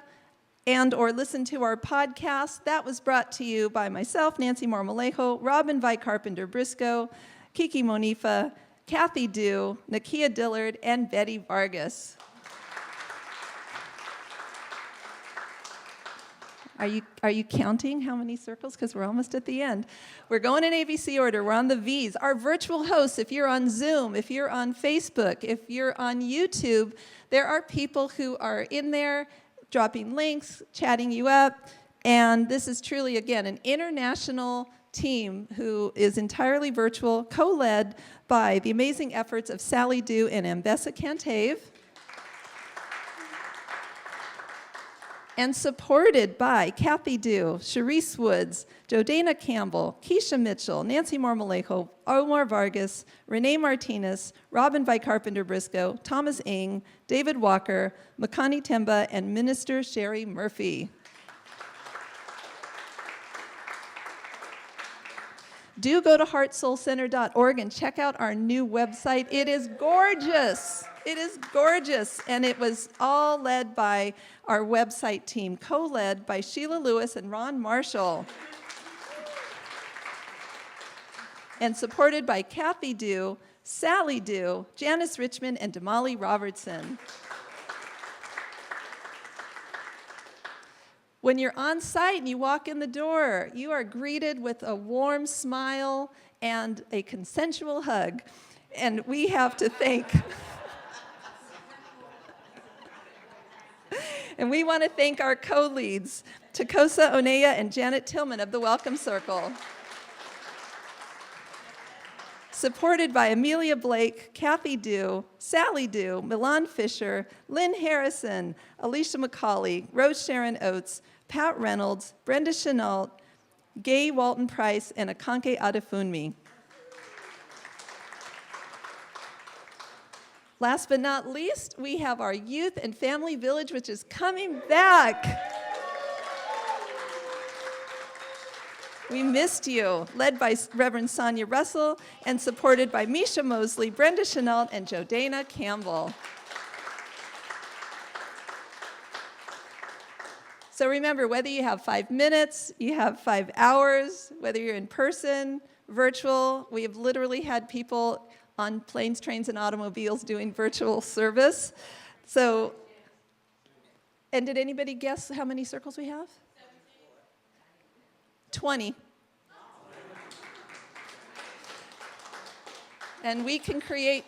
and or listen to our podcast, that was brought to you by myself, Nancy Marmolejo, Robin Vi Carpenter-Briscoe, Kiki Monifa, Kathy Dew, Nakia Dillard, and Betty Vargas. Are you counting how many circles? Because we're almost at the end. We're going in ABC order. We're on the V's. Our virtual hosts, if you're on Zoom, if you're on Facebook, if you're on YouTube, there are people who are in there dropping links, chatting you up. And this is truly, again, an international team who is entirely virtual, co-led by the amazing efforts of Sally Dew and Ambessa Cantave. and supported by Kathy Dew, Sharice Woods, Jodana Campbell, Keisha Mitchell, Nancy Marmolejo, Omar Vargas, Renee Martinez, Robin Vi Carpenter Briscoe, Thomas Ng, David Walker, Makani Temba, and Minister Sherry Murphy. Do go to heartsoulcenter.org and check out our new website. It is gorgeous. It is gorgeous. And it was all led by our website team, co-led by Sheila Lewis and Ron Marshall. And supported by Kathy Dew, Sally Dew, Janice Richmond, and Damali Robertson. When you're on site and you walk in the door, you are greeted with a warm smile and a consensual hug. And we have to thank, and we want to thank our co-leads, Takosa Oneya and Janet Tillman of the Welcome Circle. Supported by Amelia Blake, Kathy Dew, Sally Dew, Milan Fisher, Lynn Harrison, Alicia McCauley, Rose Sharon Oates, Pat Reynolds, Brenda Chenault, Gay Walton Price, and Akanke Adefunmi. Last but not least, we have our Youth and Family Village, which is coming back. We missed you, led by Reverend Sonia Russell and supported by Misha Mosley, Brenda Chenault, and Jodana Campbell. So remember, whether you have 5 minutes, you have 5 hours, whether you're in person, virtual, we have literally had people on planes, trains, and automobiles doing virtual service. So, and did anybody guess how many circles we have? 20. And we can create,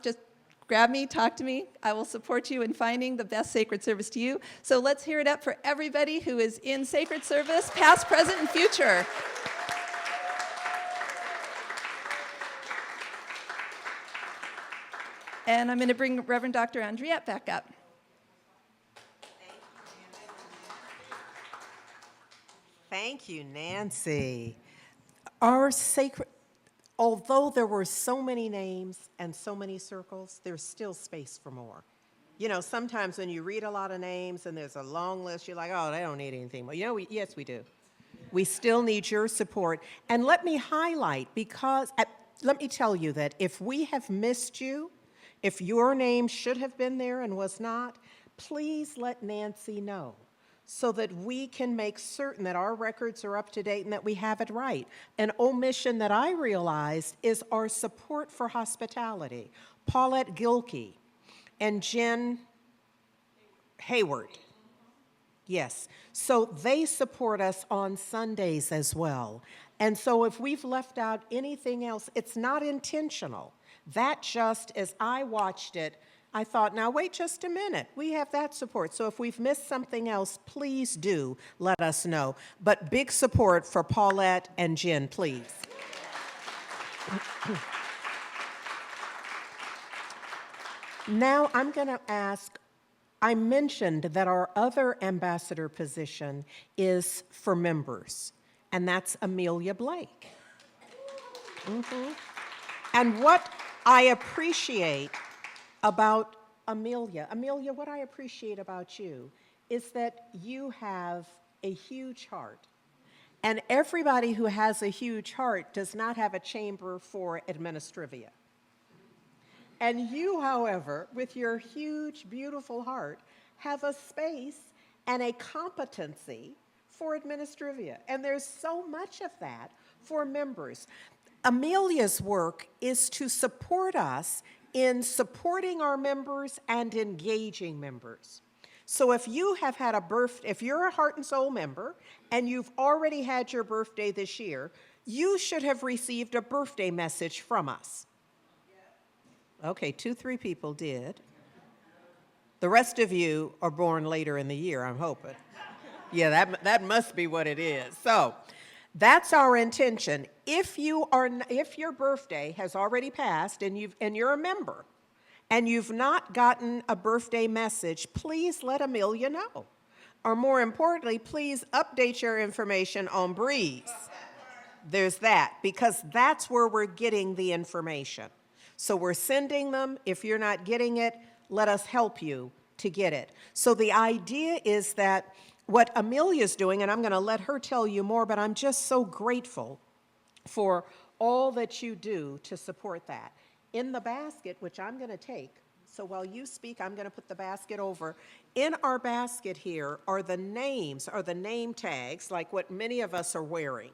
just grab me, talk to me. I will support you in finding the best sacred service to you. So let's hear it up for everybody who is in sacred service, past, present, and future. And I'm going to bring Reverend Dr. Andriette back up. Thank you, Nancy. Although there were so many names and so many circles, there's still space for more. You know, sometimes when you read a lot of names and there's a long list, you're like, oh, they don't need anything more. You know, yes, we do. We still need your support. And let me highlight, let me tell you that if we have missed you, if your name should have been there and was not, please let Nancy know, so that we can make certain that our records are up to date and that we have it right. An omission that I realized is our support for hospitality. Paulette Gilkey and Jen Hayward. Yes, so they support us on Sundays as well. And so if we've left out anything else, it's not intentional. That just, as I watched it, I thought, now wait just a minute. We have that support. So if we've missed something else, please do let us know. But big support for Paulette and Jen, please. Now I'm going to ask, I mentioned that our other ambassador position is for members, and that's Amelia Blake. And what I appreciate about Amelia, what I appreciate about you is that you have a huge heart. And everybody who has a huge heart does not have a chamber for administrivia. And you, however, with your huge, beautiful heart, have a space and a competency for administrivia. And there's so much of that for members. Amelia's work is to support us in supporting our members and engaging members. So if you have had if you're a Heart and Soul member and you've already had your birthday this year, you should have received a birthday message from us. Okay, 2-3 people did. The rest of you are born later in the year, I'm hoping. Yeah, that must be what it is. So that's our intention. If your birthday has already passed and you're a member and you've not gotten a birthday message, please let Amelia know. Or more importantly, please update your information on Breeze. There's that, because that's where we're getting the information. So we're sending them. If you're not getting it, let us help you to get it. So the idea is that what Amelia's doing, and I'm going to let her tell you more, but I'm just so grateful for all that you do to support that. In the basket, which I'm going to take, so while you speak, I'm going to put the basket over. In our basket here are the names, are the name tags, like what many of us are wearing.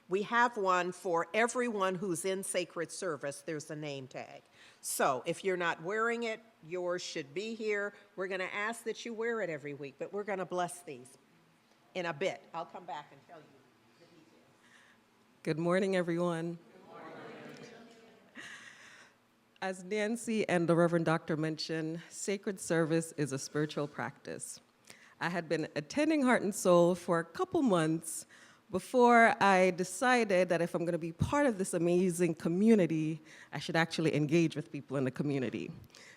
We have one for everyone who's in sacred service. There's a name tag. So if you're not wearing it, yours should be here. We're going to ask that you wear it every week, but we're going to bless these in a bit. I'll come back and tell you the details. Good morning, everyone. As Nancy and the Reverend Doctor mentioned, sacred service is a spiritual practice. I had been attending Heart and Soul for a couple months before I decided that if I'm going to be part of this amazing community, I should actually engage with people in the community.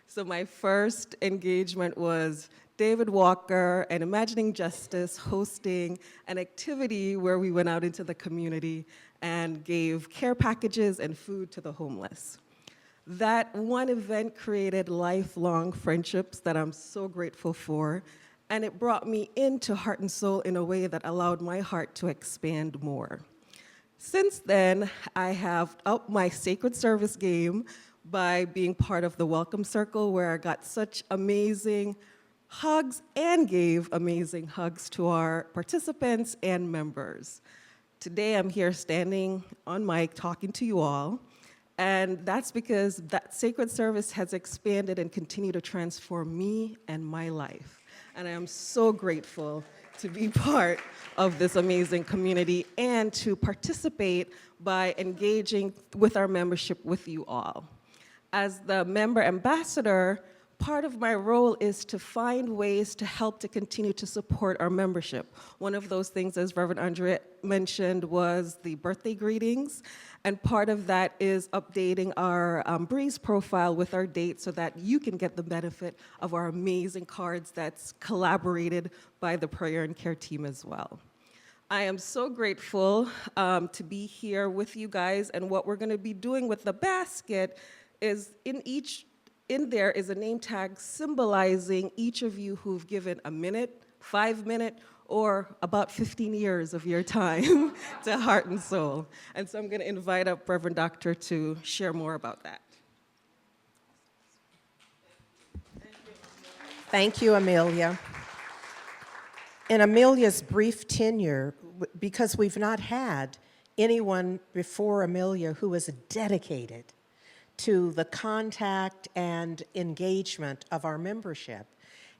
So my first engagement was David Walker and Imagining Justice hosting an activity where we went out into the community and gave care packages and food to the homeless. That one event created lifelong friendships that I'm so grateful for, and it brought me into Heart and Soul in a way that allowed my heart to expand more. Since then, I have upped my sacred service game by being part of the Welcome Circle, where I got such amazing hugs and gave amazing hugs to our participants and members. Today, I'm here standing on mic talking to you all, and that's because that sacred service has expanded and continued to transform me and my life. And I am so grateful to be part of this amazing community and to participate by engaging with our membership with you all. As the member ambassador, part of my role is to find ways to help to continue to support our membership. One of those things, as Reverend Andriette mentioned, was the birthday greetings. And part of that is updating our Breeze profile with our date so that you can get the benefit of our amazing cards that's collaborated by the prayer and care team as well. I am so grateful to be here with you guys, and what we're going to be doing with the basket is in there is a name tag symbolizing each of you who've given a minute, 5 minutes, or about 15 years of your time to Heart and Soul. And so I'm going to invite up Reverend Doctor to share more about that. Thank you, Amelia. In Amelia's brief tenure, because we've not had anyone before Amelia who is dedicated to the contact and engagement of our membership.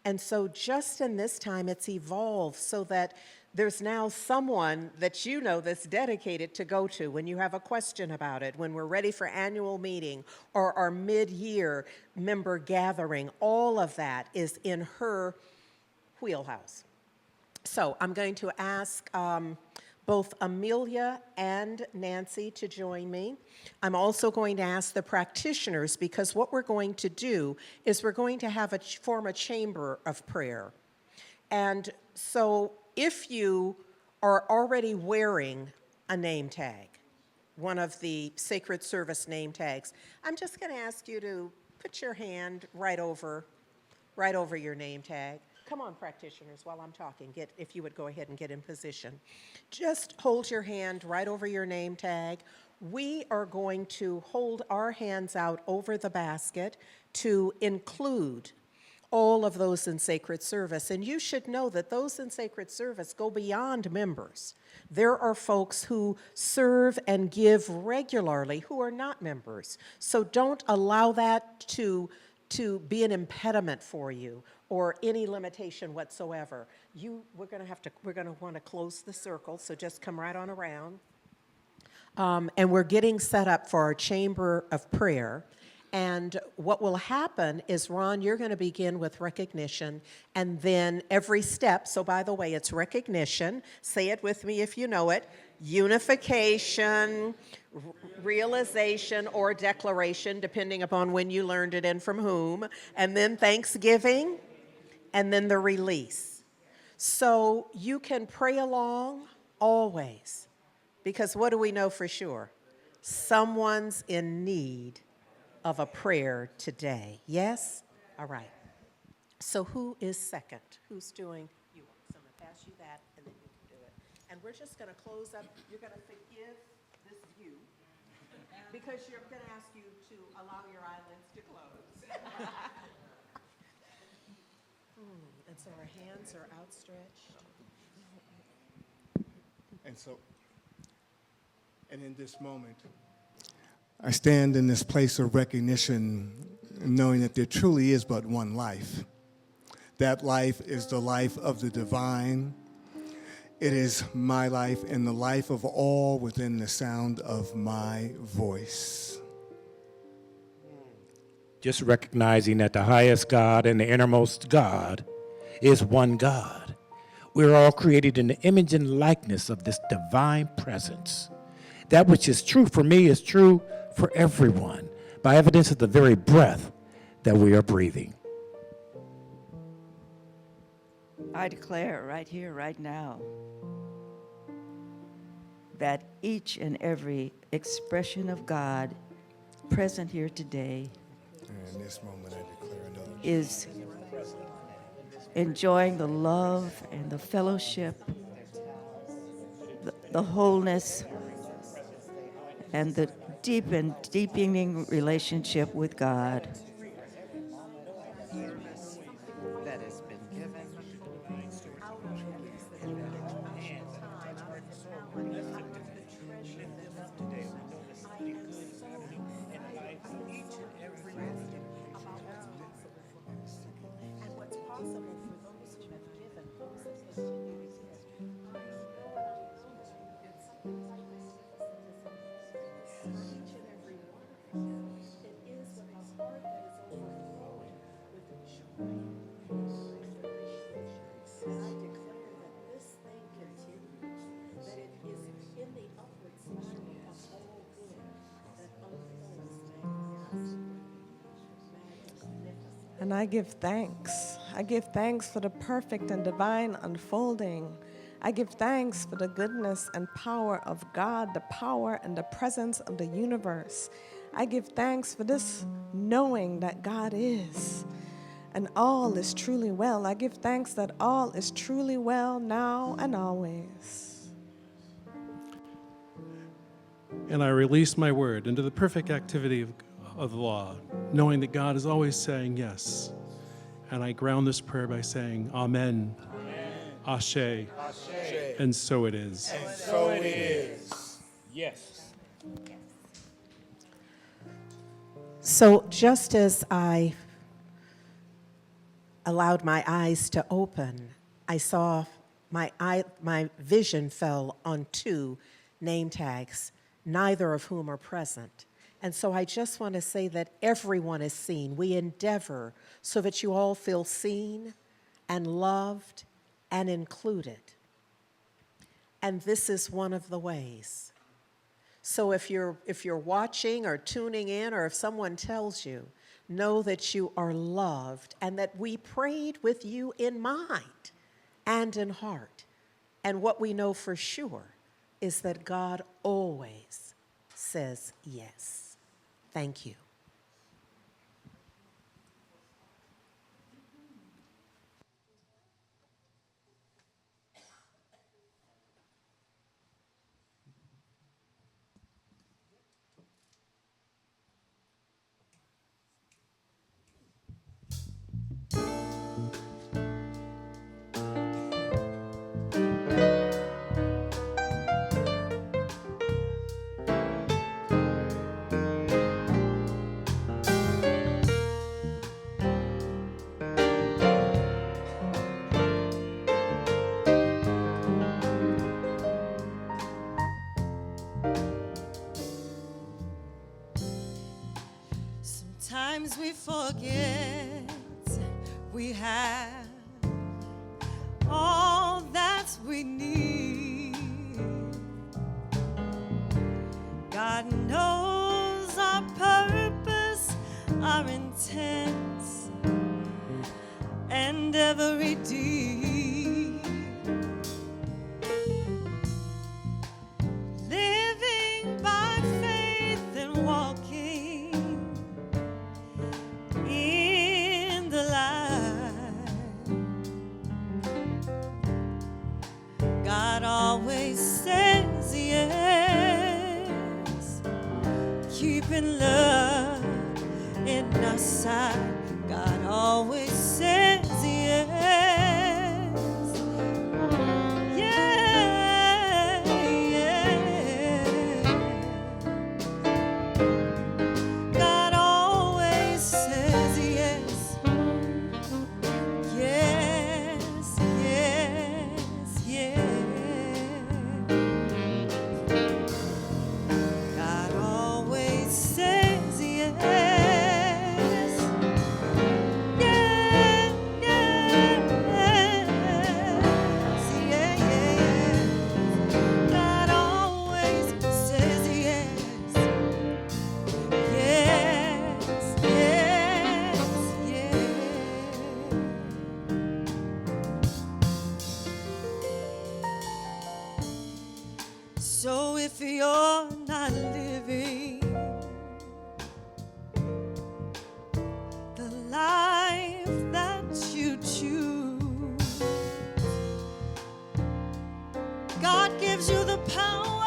And so just in this time, it's evolved so that there's now someone that you know that's dedicated to go to when you have a question about it, when we're ready for annual meeting or our mid-year member gathering. All of that is in her wheelhouse. So I'm going to ask both Amelia and Nancy to join me. I'm also going to ask the practitioners, because what we're going to do is we're going to form a chamber of prayer. And so if you are already wearing a name tag, one of the Sacred Service name tags, I'm just going to ask you to put your hand right over your name tag. Come on, practitioners, while I'm talking, if you would go ahead and get in position. Just hold your hand right over your name tag. We are going to hold our hands out over the basket to include all of those in sacred service. And you should know that those in sacred service go beyond members. There are folks who serve and give regularly who are not members. So don't allow that to be an impediment for you or any limitation whatsoever. We're going to want to close the circle, so just come right on around. And we're getting set up for our chamber of prayer. And what will happen is, Ron, you're going to begin with recognition, and then every step, so by the way, it's recognition, say it with me if you know it, unification, realization, or declaration, depending upon when you learned it and from whom, and then thanksgiving, and then the release. So you can pray along always, because what do we know for sure? Someone's in need of a prayer today. Yes? All right. So who is second? Who's doing? You. So I'm going to pass you that, and then you can do it. And we're just going to close up. You're going to forgive this view, because you're going to ask you to allow your eyelids to close. And so our hands are outstretched. And in this moment, I stand in this place of recognition, knowing that there truly is but one life. That life is the life of the divine. It is my life and the life of all within the sound of my voice. Just recognizing that the highest God and the innermost God is one God. We're all created in the image and likeness of this divine presence. That which is true for me is true for everyone, by evidence of the very breath that we are breathing. I declare right here, right now, that each and every expression of God present here today And in this moment, I declare another. is enjoying the love and the fellowship, the wholeness, and the deep and deepening relationship with God. That has been given. And what's possible for those who have given, those that continue to give. For each and every one of us, it is with a heart that is overflowing with joy and appreciation. And I declare that this thing continues, that it is in the upward spiral of all good that unfolds magnificently. And I give thanks. I give thanks for the perfect and divine unfolding. I give thanks for the goodness and power of God, the power and the presence of the universe. I give thanks for this knowing that God is, and all is truly well. I give thanks that all is truly well now and always. And I release my word into the perfect activity of the law, knowing that God is always saying yes. And I ground this prayer by saying, Amen, Ashe, and so it is. And so it is. Yes. So just as I allowed my eyes to open, I saw my vision fell on two name tags, neither of whom are present. And so I just want to say that everyone is seen. We endeavor so that you all feel seen and loved and included. And this is one of the ways. So if you're watching or tuning in, or if someone tells you, know that you are loved and that we prayed with you in mind and in heart. And what we know for sure is that God always says yes. Thank you. Sometimes we forget we have all that we need. God knows our purpose, our intent, and every deed. Living by faith and walking in the light. God always says yes, keeping love in our sight. God always says yes. Yeah, yeah. God always says yes. Yes, yes, yes. God always says yes. So if you're not living the life that you choose, God gives you the power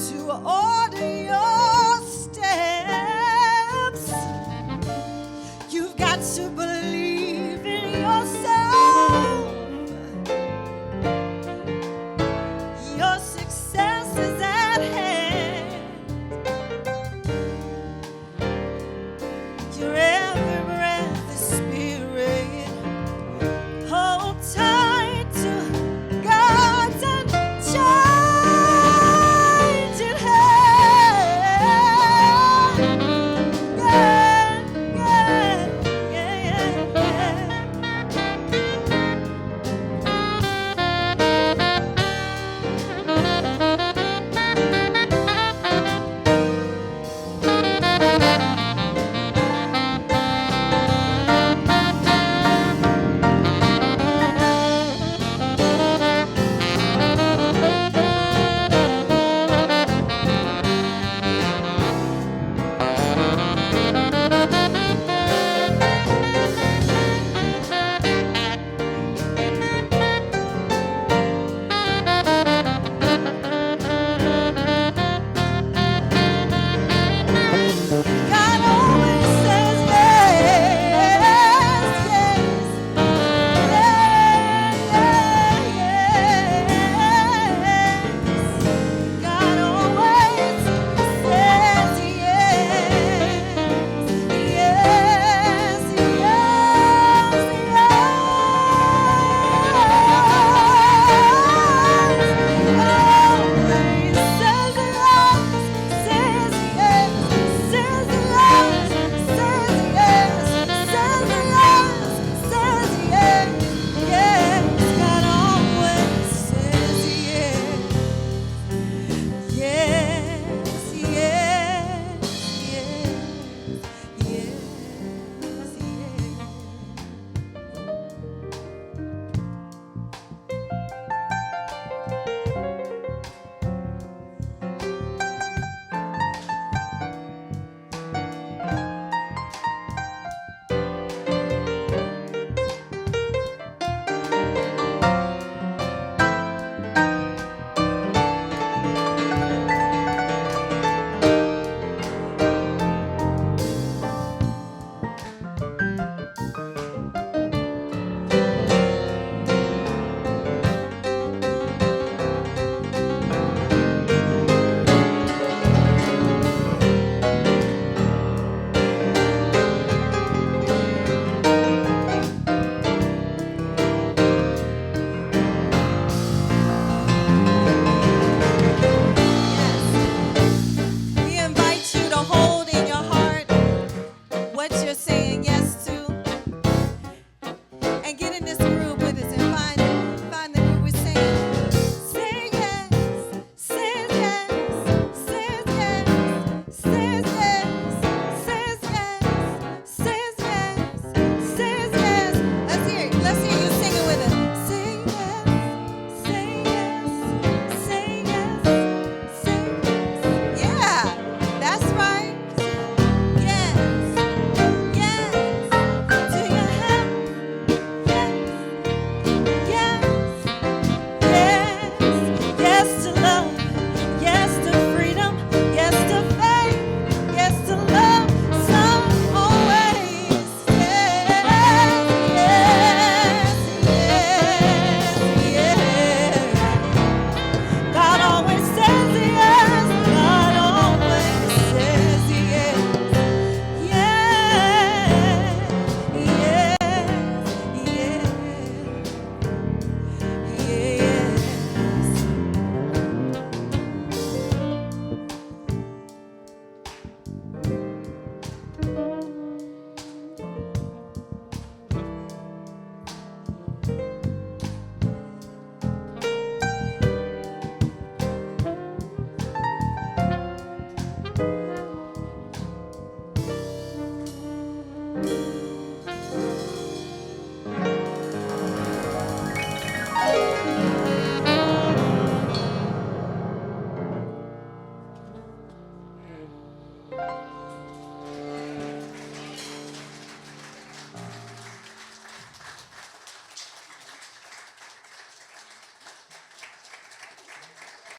to order your